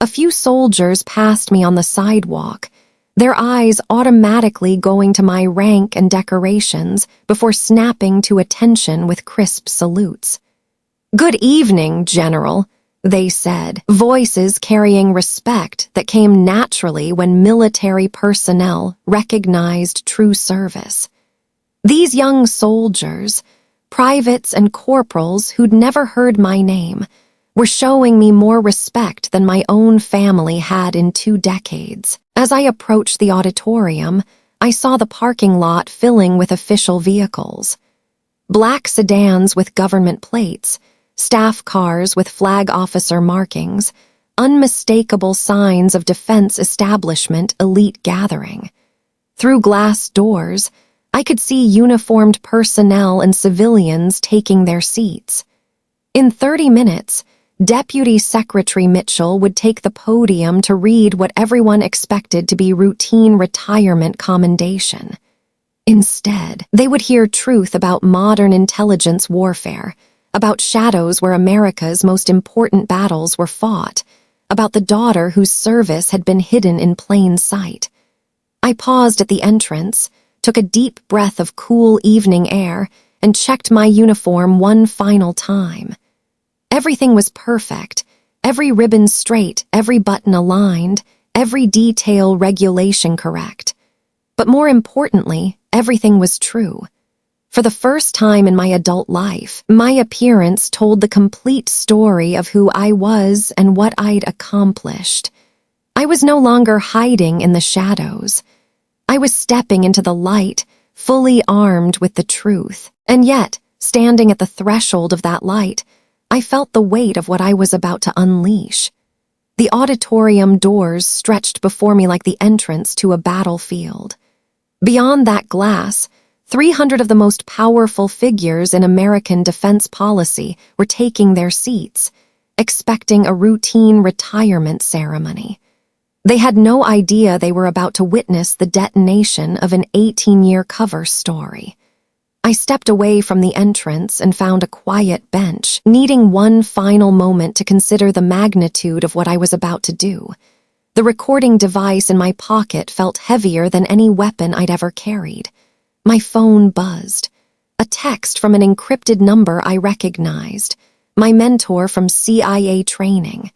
A few soldiers passed me on the sidewalk, their eyes automatically going to my rank and decorations before snapping to attention with crisp salutes. "Good evening, General," they said, voices carrying respect that came naturally when military personnel recognized true service. These young soldiers, privates and corporals who'd never heard my name, were showing me more respect than my own family had in 2 decades. As I approached the auditorium, I saw the parking lot filling with official vehicles. Black sedans with government plates, staff cars with flag officer markings, unmistakable signs of defense establishment elite gathering. Through glass doors, I could see uniformed personnel and civilians taking their seats. In 30 minutes, Deputy Secretary Mitchell would take the podium to read what everyone expected to be routine retirement commendation. Instead, they would hear truth about modern intelligence warfare, about shadows where America's most important battles were fought, about the daughter whose service had been hidden in plain sight. I paused at the entrance, took a deep breath of cool evening air, and checked my uniform one final time. Everything was perfect, every ribbon straight, every button aligned, every detail regulation correct. But more importantly, everything was true. For the first time in my adult life, my appearance told the complete story of who I was and what I'd accomplished. I was no longer hiding in the shadows. I was stepping into the light, fully armed with the truth. And yet, standing at the threshold of that light, I felt the weight of what I was about to unleash. The auditorium doors stretched before me like the entrance to a battlefield. Beyond that glass, 300 of the most powerful figures in American defense policy were taking their seats, expecting a routine retirement ceremony. They had no idea they were about to witness the detonation of an 18-year cover story. I stepped away from the entrance and found a quiet bench, needing one final moment to consider the magnitude of what I was about to do. The recording device in my pocket felt heavier than any weapon I'd ever carried. My phone buzzed. A text from an encrypted number I recognized. My mentor from CIA training.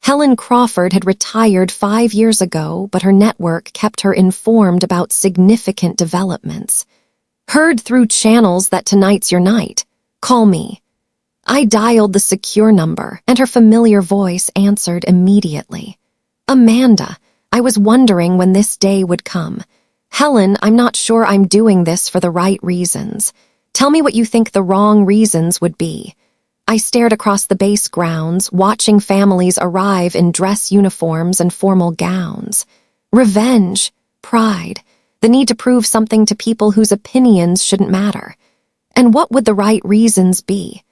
Helen Crawford had retired 5 years ago, but her network kept her informed about significant developments. Heard through channels that tonight's your night. Call me. I dialed the secure number, and her familiar voice answered immediately. Amanda, I was wondering when this day would come. Helen, I'm not sure I'm doing this for the right reasons. Tell me what you think the wrong reasons would be. I stared across the base grounds, watching families arrive in dress uniforms and formal gowns. Revenge, pride, the need to prove something to people whose opinions shouldn't matter. And what would the right reasons be?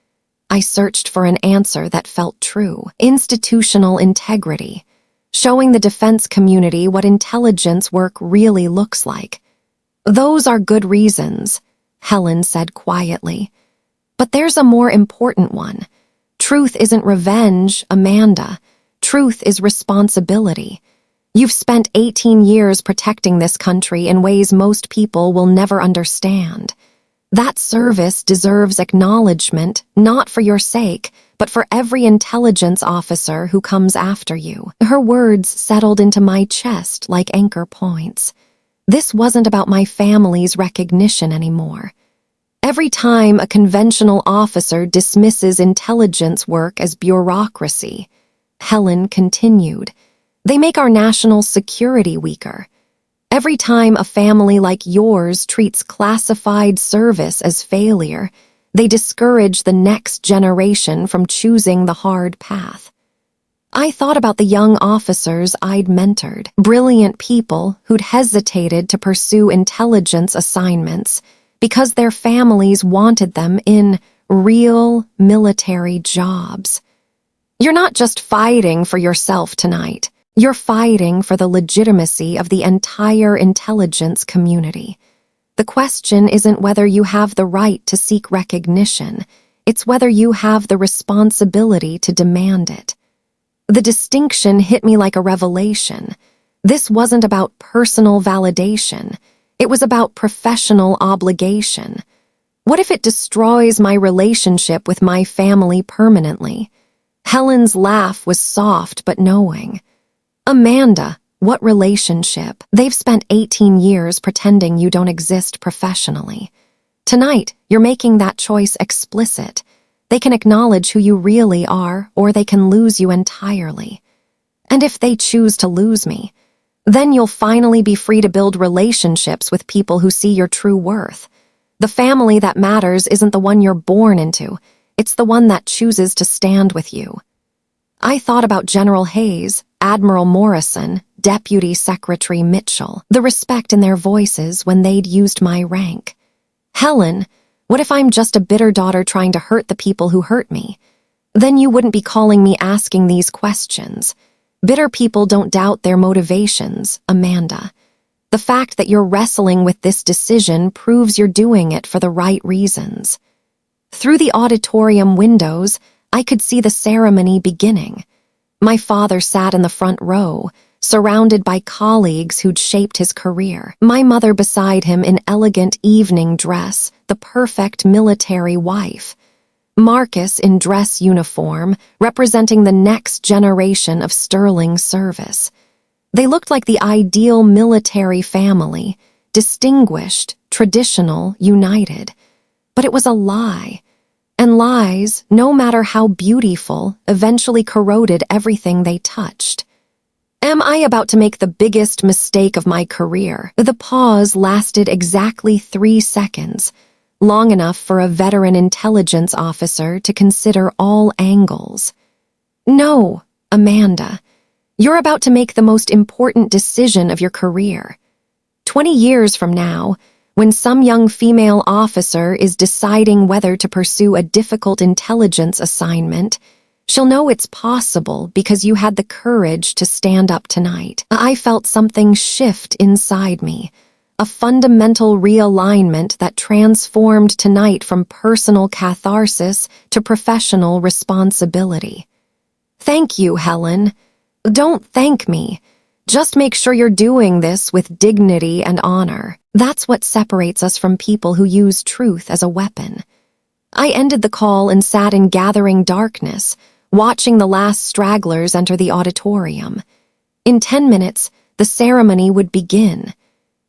I searched for an answer that felt true. Institutional integrity. Showing the defense community what intelligence work really looks like. Those are good reasons, Helen said quietly. But there's a more important one. Truth isn't revenge, Amanda. Truth is responsibility. You've spent 18 years protecting this country in ways most people will never understand. That service deserves acknowledgement, not for your sake, but for every intelligence officer who comes after you. Her words settled into my chest like anchor points. This wasn't about my family's recognition anymore. Every time a conventional officer dismisses intelligence work as bureaucracy, Helen continued, they make our national security weaker. Every time a family like yours treats classified service as failure, they discourage the next generation from choosing the hard path. I thought about the young officers I'd mentored, brilliant people who'd hesitated to pursue intelligence assignments because their families wanted them in real military jobs. You're not just fighting for yourself tonight. You're fighting for the legitimacy of the entire intelligence community. The question isn't whether you have the right to seek recognition. It's whether you have the responsibility to demand it. The distinction hit me like a revelation. This wasn't about personal validation. It was about professional obligation. What if it destroys my relationship with my family permanently? Helen's laugh was soft but knowing. Amanda, what relationship? They've spent 18 years pretending you don't exist professionally. Tonight, you're making that choice explicit. They can acknowledge who you really are, or they can lose you entirely. And if they choose to lose me, then you'll finally be free to build relationships with people who see your true worth. The family that matters isn't the one you're born into. It's the one that chooses to stand with you. I thought about General Hayes, Admiral Morrison, Deputy Secretary Mitchell, the respect in their voices when they'd used my rank. Helen, what if I'm just a bitter daughter trying to hurt the people who hurt me? Then you wouldn't be calling me asking these questions. Bitter people don't doubt their motivations, Amanda. The fact that you're wrestling with this decision proves you're doing it for the right reasons. Through the auditorium windows, I could see the ceremony beginning. My father sat in the front row, surrounded by colleagues who'd shaped his career. My mother beside him in elegant evening dress, the perfect military wife. Marcus in dress uniform, representing the next generation of sterling service. They looked like the ideal military family, distinguished, traditional, united. But it was a lie. And lies, no matter how beautiful, eventually corroded everything they touched. Am I about to make the biggest mistake of my career? The pause lasted exactly 3 seconds, long enough for a veteran intelligence officer to consider all angles. No, Amanda, you're about to make the most important decision of your career. 20 years from now, when some young female officer is deciding whether to pursue a difficult intelligence assignment, she'll know it's possible because you had the courage to stand up tonight. I felt something shift inside me, a fundamental realignment that transformed tonight from personal catharsis to professional responsibility. Thank you, Helen. Don't thank me. Just make sure you're doing this with dignity and honor. That's what separates us from people who use truth as a weapon. I ended the call and sat in gathering darkness, watching the last stragglers enter the auditorium. In 10 minutes, the ceremony would begin.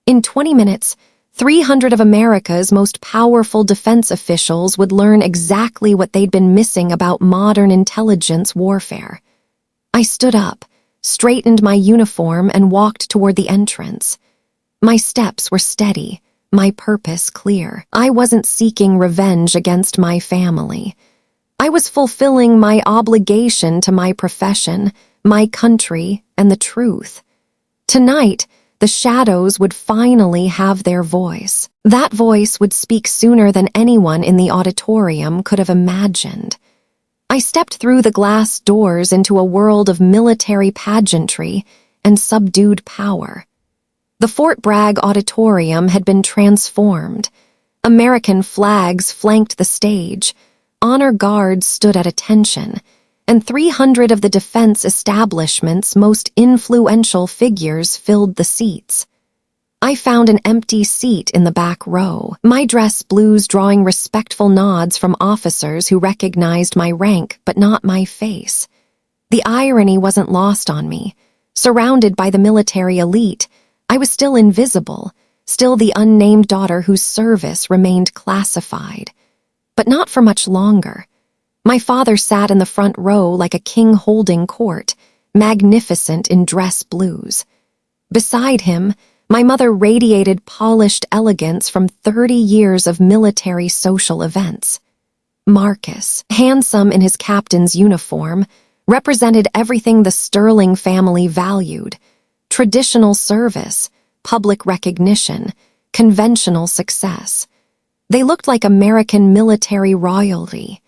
In 20 minutes, 300 of America's most powerful defense officials would learn exactly what they'd been missing about modern intelligence warfare. I stood up, straightened my uniform, and walked toward the entrance. My steps were steady, my purpose clear. I wasn't seeking revenge against my family. I was fulfilling my obligation to my profession, my country, and the truth. Tonight, the shadows would finally have their voice. That voice would speak sooner than anyone in the auditorium could have imagined. I stepped through the glass doors into a world of military pageantry and subdued power. The Fort Bragg auditorium had been transformed. American flags flanked the stage, honor guards stood at attention, and 300 of the defense establishment's most influential figures filled the seats. I found an empty seat in the back row, my dress blues drawing respectful nods from officers who recognized my rank but not my face. The irony wasn't lost on me. Surrounded by the military elite, I was still invisible, still the unnamed daughter whose service remained classified. But not for much longer. My father sat in the front row like a king holding court, magnificent in dress blues. Beside him, my mother radiated polished elegance from 30 years of military social events. Marcus, handsome in his captain's uniform, represented everything the Sterling family valued: traditional service, public recognition, conventional success. They looked like American military royalty.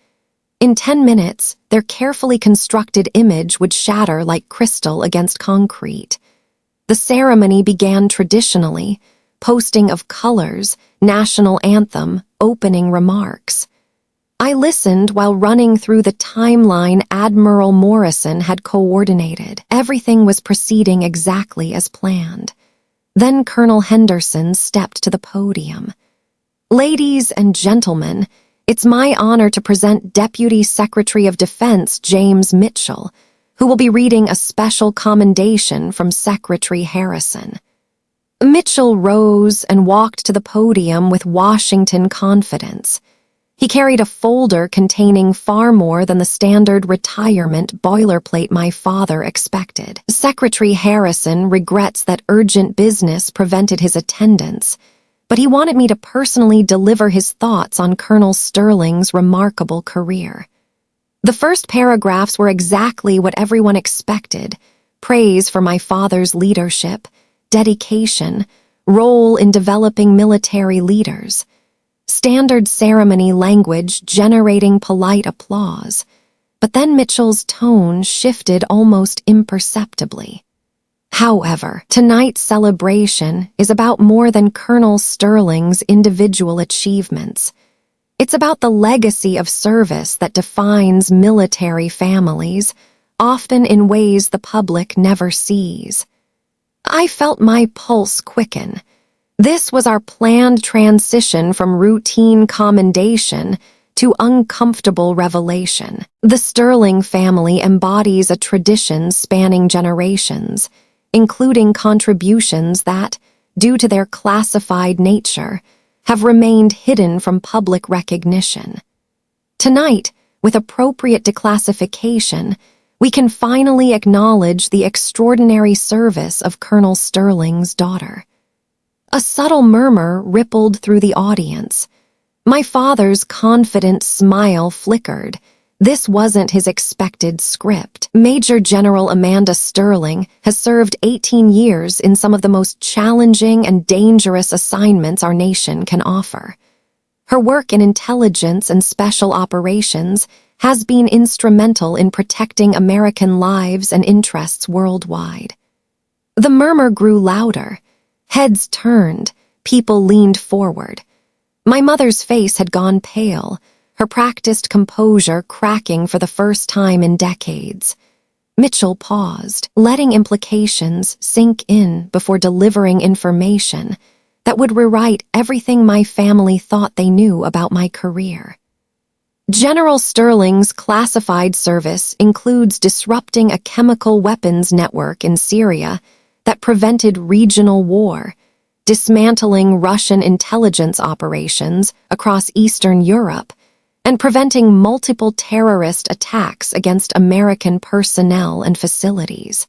In 10 minutes, their carefully constructed image would shatter like crystal against concrete. The ceremony began traditionally, posting of colors, national anthem, opening remarks. I listened while running through the timeline Admiral Morrison had coordinated. Everything was proceeding exactly as planned. Then Colonel Henderson stepped to the podium. "Ladies and gentlemen, it's my honor to present Deputy Secretary of Defense James Mitchell, who will be reading a special commendation from Secretary Harrison." Mitchell rose and walked to the podium with Washington confidence. He carried a folder containing far more than the standard retirement boilerplate my father expected. "Secretary Harrison regrets that urgent business prevented his attendance, but he wanted me to personally deliver his thoughts on Colonel Sterling's remarkable career." The first paragraphs were exactly what everyone expected: praise for my father's leadership, dedication, role in developing military leaders. Standard ceremony language generating polite applause. But then Mitchell's tone shifted almost imperceptibly. "However, tonight's celebration is about more than Colonel Sterling's individual achievements. It's about the legacy of service that defines military families, often in ways the public never sees." I felt my pulse quicken. This was our planned transition from routine commendation to uncomfortable revelation. The Sterling family embodies a tradition spanning generations, including contributions that, due to their classified nature, have remained hidden from public recognition. Tonight, with appropriate declassification, we can finally acknowledge the extraordinary service of Colonel Sterling's daughter. A subtle murmur rippled through the audience. My father's confident smile flickered. This wasn't his expected script. Major General Amanda Sterling has served 18 years in some of the most challenging and dangerous assignments our nation can offer. Her work in intelligence and special operations has been instrumental in protecting American lives and interests worldwide. The murmur grew louder. Heads turned, People leaned forward. My mother's face had gone pale, her practiced composure cracking for the first time in decades. Mitchell paused, letting implications sink in before delivering information that would rewrite everything my family thought they knew about my career. General Sterling's classified service includes disrupting a chemical weapons network in Syria that prevented regional war, dismantling Russian intelligence operations across Eastern Europe, and preventing multiple terrorist attacks against American personnel and facilities.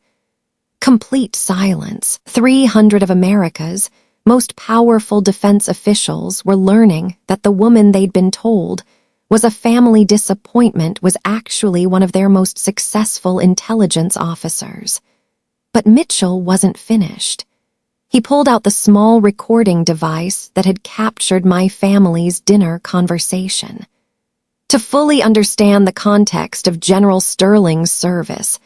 Complete silence. 300 of America's most powerful defense officials were learning that the woman they'd been told was a family disappointment was actually one of their most successful intelligence officers. But Mitchell wasn't finished. He pulled out the small recording device that had captured my family's dinner conversation. To fully understand the context of General Sterling's service,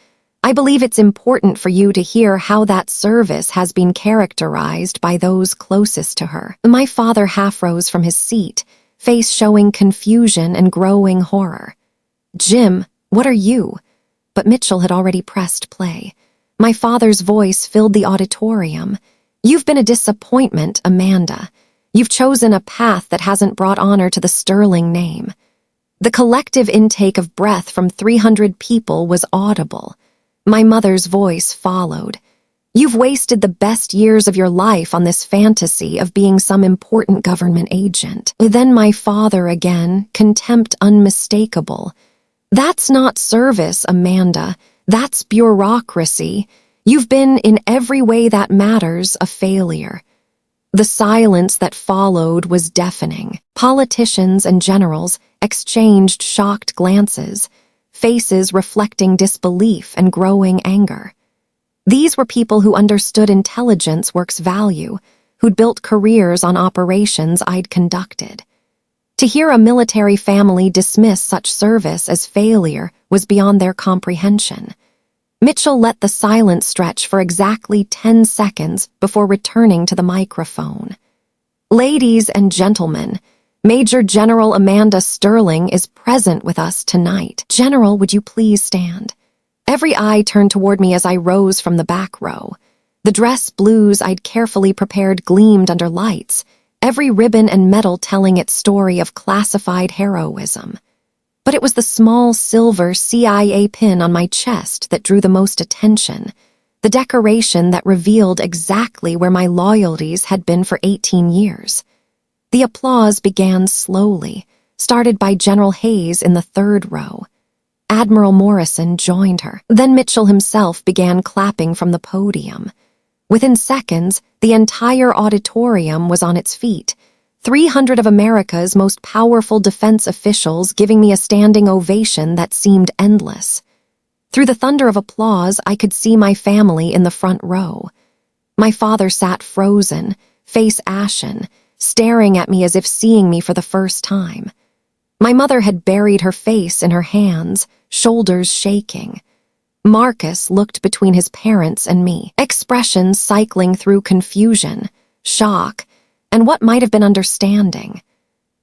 I believe it's important for you to hear how that service has been characterized by those closest to her. My father half rose from his seat, face showing confusion and growing horror. "Jim, what are you?" But Mitchell had already pressed play. My father's voice filled the auditorium. "You've been a disappointment, Amanda. You've chosen a path that hasn't brought honor to the Sterling name." The collective intake of breath from 300 people was audible. My mother's voice followed. "You've wasted the best years of your life on this fantasy of being some important government agent." Then my father again, contempt unmistakable. "That's not service, Amanda. That's bureaucracy. You've been, in every way that matters, a failure." The silence that followed was deafening. Politicians and generals exchanged shocked glances, faces reflecting disbelief and growing anger. These were people who understood intelligence work's value, who'd built careers on operations I'd conducted. To hear a military family dismiss such service as failure was beyond their comprehension. Mitchell let the silence stretch for exactly 10 seconds before returning to the microphone. "Ladies and gentlemen, Major General Amanda Sterling is present with us tonight. General, would you please stand?" Every eye turned toward me as I rose from the back row. The dress blues I'd carefully prepared gleamed under lights, every ribbon and medal telling its story of classified heroism. But it was the small silver CIA pin on my chest that drew the most attention, the decoration that revealed exactly where my loyalties had been for 18 years. The applause began slowly, started by General Hayes in the third row. Admiral Morrison joined her. Then Mitchell himself began clapping from the podium. Within seconds, the entire auditorium was on its feet, 300 of America's most powerful defense officials giving me a standing ovation that seemed endless. Through the thunder of applause, I could see my family in the front row. My father sat frozen, face ashen, staring at me as if seeing me for the first time. My mother had buried her face in her hands, shoulders shaking. Marcus looked between his parents and me, expressions cycling through confusion, shock, and what might have been understanding.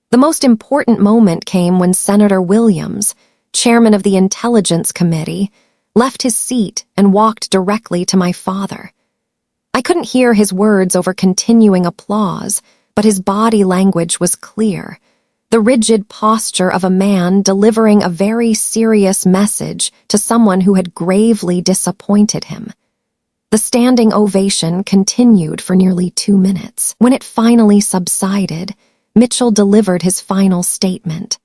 The most important moment came when Senator Williams, chairman of the Intelligence Committee, left his seat and walked directly to my father. I couldn't hear his words over continuing applause, but his body language was clear, the rigid posture of a man delivering a very serious message to someone who had gravely disappointed him. The standing ovation continued for nearly 2 minutes. When it finally subsided, Mitchell delivered his final statement.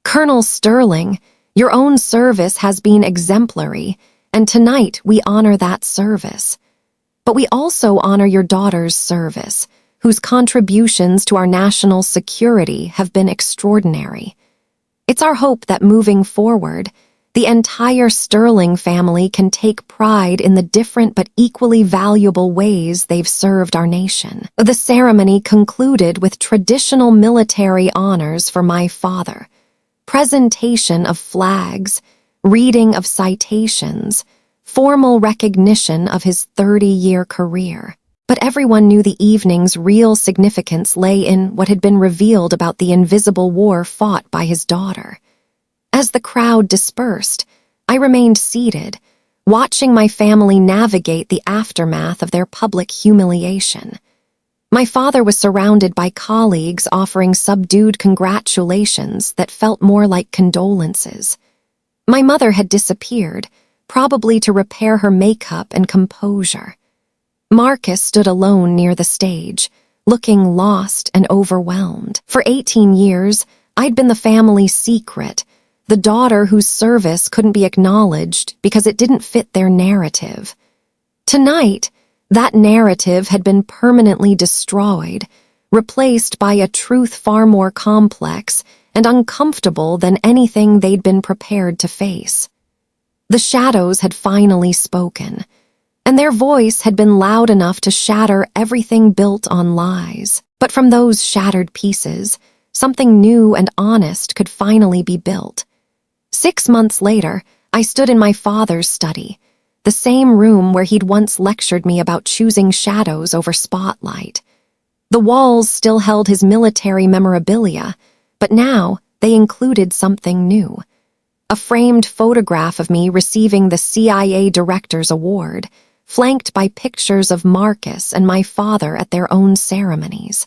"Colonel Sterling, your own service has been exemplary, and tonight we honor that service. But we also honor your daughter's service, whose contributions to our national security have been extraordinary. It's our hope that moving forward, the entire Sterling family can take pride in the different but equally valuable ways they've served our nation." The ceremony concluded with traditional military honors for my father, presentation of flags, reading of citations, formal recognition of his 30-year career. But everyone knew the evening's real significance lay in what had been revealed about the invisible war fought by his daughter. As the crowd dispersed, I remained seated, watching my family navigate the aftermath of their public humiliation. My father was surrounded by colleagues offering subdued congratulations that felt more like condolences. My mother had disappeared, probably to repair her makeup and composure. Marcus stood alone near the stage, looking lost and overwhelmed. For 18 years, I'd been the family's secret, the daughter whose service couldn't be acknowledged because it didn't fit their narrative. Tonight, that narrative had been permanently destroyed, replaced by a truth far more complex and uncomfortable than anything they'd been prepared to face. The shadows had finally spoken, and their voice had been loud enough to shatter everything built on lies. But from those shattered pieces, something new and honest could finally be built. 6 months later, I stood in my father's study, the same room where he'd once lectured me about choosing shadows over spotlight. The walls still held his military memorabilia, but now they included something new. A framed photograph of me receiving the CIA Director's Award, flanked by pictures of Marcus and my father at their own ceremonies.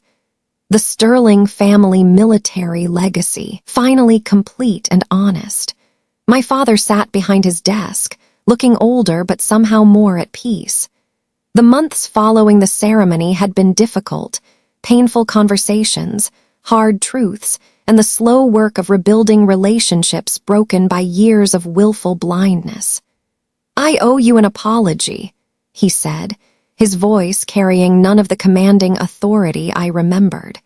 The Sterling family military legacy, finally complete and honest. My father sat behind his desk, looking older but somehow more at peace. The months following the ceremony had been difficult, painful conversations, hard truths, and the slow work of rebuilding relationships broken by years of willful blindness. "I owe you an apology," he said, his voice carrying none of the commanding authority I remembered.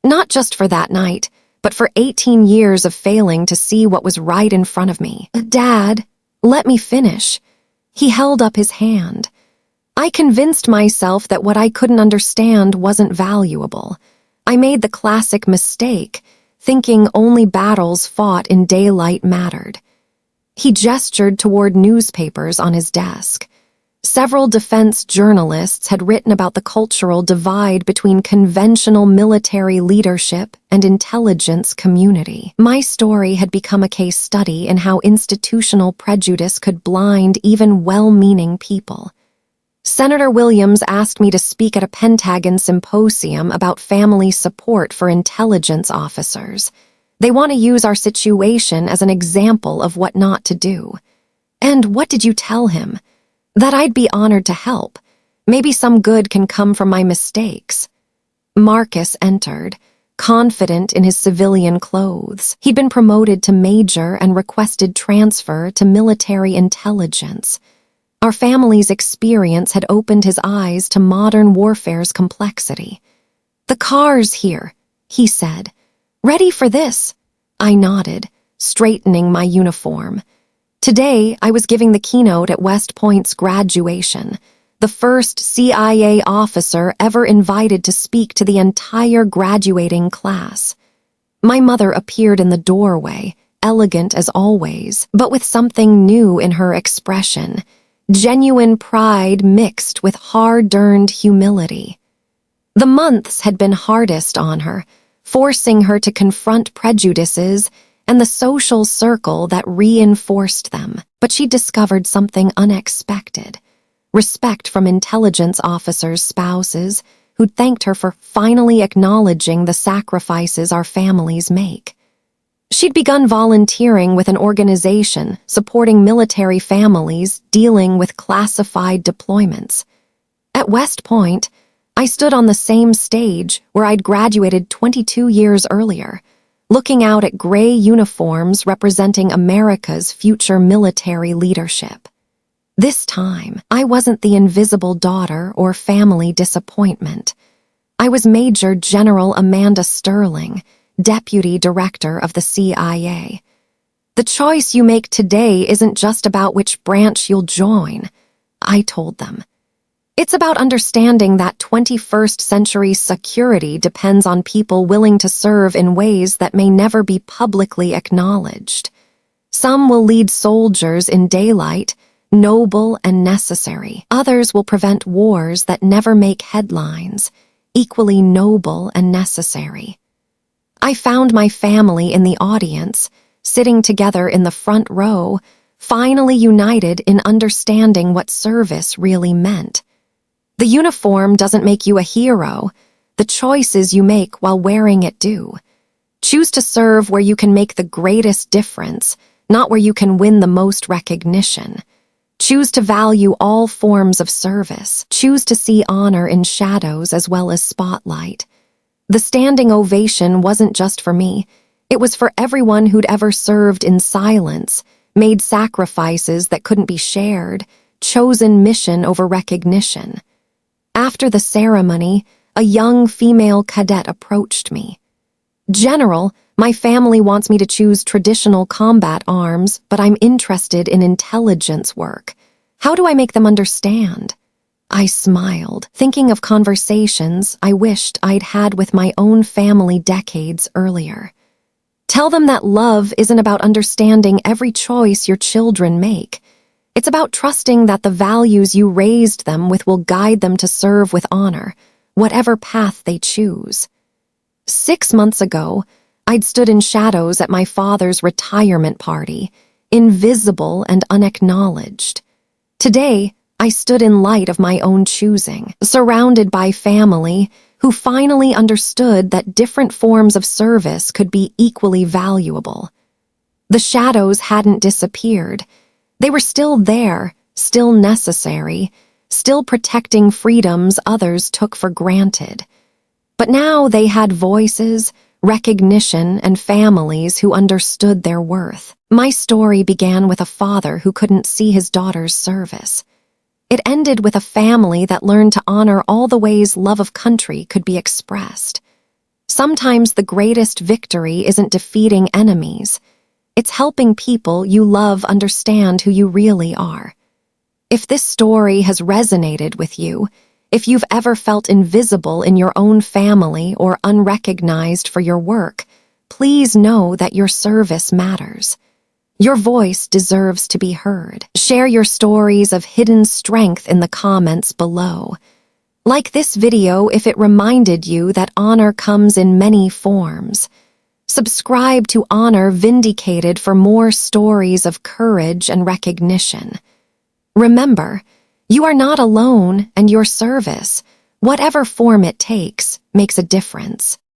"Not just for that night, but for 18 years of failing to see what was right in front of me." "Dad, let me finish." He held up his hand. "I convinced myself that what I couldn't understand wasn't valuable. I made the classic mistake, thinking only battles fought in daylight mattered." He gestured toward newspapers on his desk. Several defense journalists had written about the cultural divide between conventional military leadership and intelligence community. My story had become a case study in how institutional prejudice could blind even well-meaning people. Senator Williams asked me to speak at a Pentagon symposium about family support for intelligence officers. They want to use our situation as an example of what not to do. "And what did you tell him?" "That I'd be honored to help. Maybe some good can come from my mistakes." Marcus entered, confident in his civilian clothes. He'd been promoted to major and requested transfer to military intelligence. Our family's experience had opened his eyes to modern warfare's complexity. "The car's here," he said. "Ready for this?" I nodded, straightening my uniform. Today, I was giving the keynote at West Point's graduation, the first CIA officer ever invited to speak to the entire graduating class. My mother appeared in the doorway, elegant as always, but with something new in her expression, genuine pride mixed with hard-earned humility. The months had been hardest on her, forcing her to confront prejudices and the social circle that reinforced them. But she discovered something unexpected: respect from intelligence officers' spouses who'd thanked her for finally acknowledging the sacrifices our families make. She'd begun volunteering with an organization supporting military families dealing with classified deployments. At West Point, I stood on the same stage where I'd graduated 22 years earlier, looking out at gray uniforms representing America's future military leadership. This time, I wasn't the invisible daughter or family disappointment. I was Major General Amanda Sterling, Deputy Director of the CIA. "The choice you make today isn't just about which branch you'll join," I told them. "It's about understanding that 21st century security depends on people willing to serve in ways that may never be publicly acknowledged. Some will lead soldiers in daylight, noble and necessary. Others will prevent wars that never make headlines, equally noble and necessary. I found my family in the audience, sitting together in the front row, finally united in understanding what service really meant. The uniform doesn't make you a hero. The choices you make while wearing it do. Choose to serve where you can make the greatest difference, not where you can win the most recognition. Choose to value all forms of service. Choose to see honor in shadows as well as spotlight. The standing ovation wasn't just for me. It was for everyone who'd ever served in silence, made sacrifices that couldn't be shared, chosen mission over recognition. After the ceremony, a young female cadet approached me. "General, my family wants me to choose traditional combat arms, but I'm interested in intelligence work. How do I make them understand?" I smiled, thinking of conversations I wished I'd had with my own family decades earlier. "Tell them that love isn't about understanding every choice your children make. It's about trusting that the values you raised them with will guide them to serve with honor, whatever path they choose." 6 months ago, I'd stood in shadows at my father's retirement party, invisible and unacknowledged. Today, I stood in light of my own choosing, surrounded by family who finally understood that different forms of service could be equally valuable. The shadows hadn't disappeared. They were still there, still necessary, still protecting freedoms others took for granted. But now they had voices, recognition, and families who understood their worth. My story began with a father who couldn't see his daughter's service. It ended with a family that learned to honor all the ways love of country could be expressed. Sometimes the greatest victory isn't defeating enemies. It's helping people you love understand who you really are. If this story has resonated with you, if you've ever felt invisible in your own family or unrecognized for your work, please know that your service matters. Your voice deserves to be heard. Share your stories of hidden strength in the comments below. Like this video if it reminded you that honor comes in many forms. Subscribe to Honor Vindicated for more stories of courage and recognition. Remember, you are not alone, and your service, whatever form it takes, makes a difference.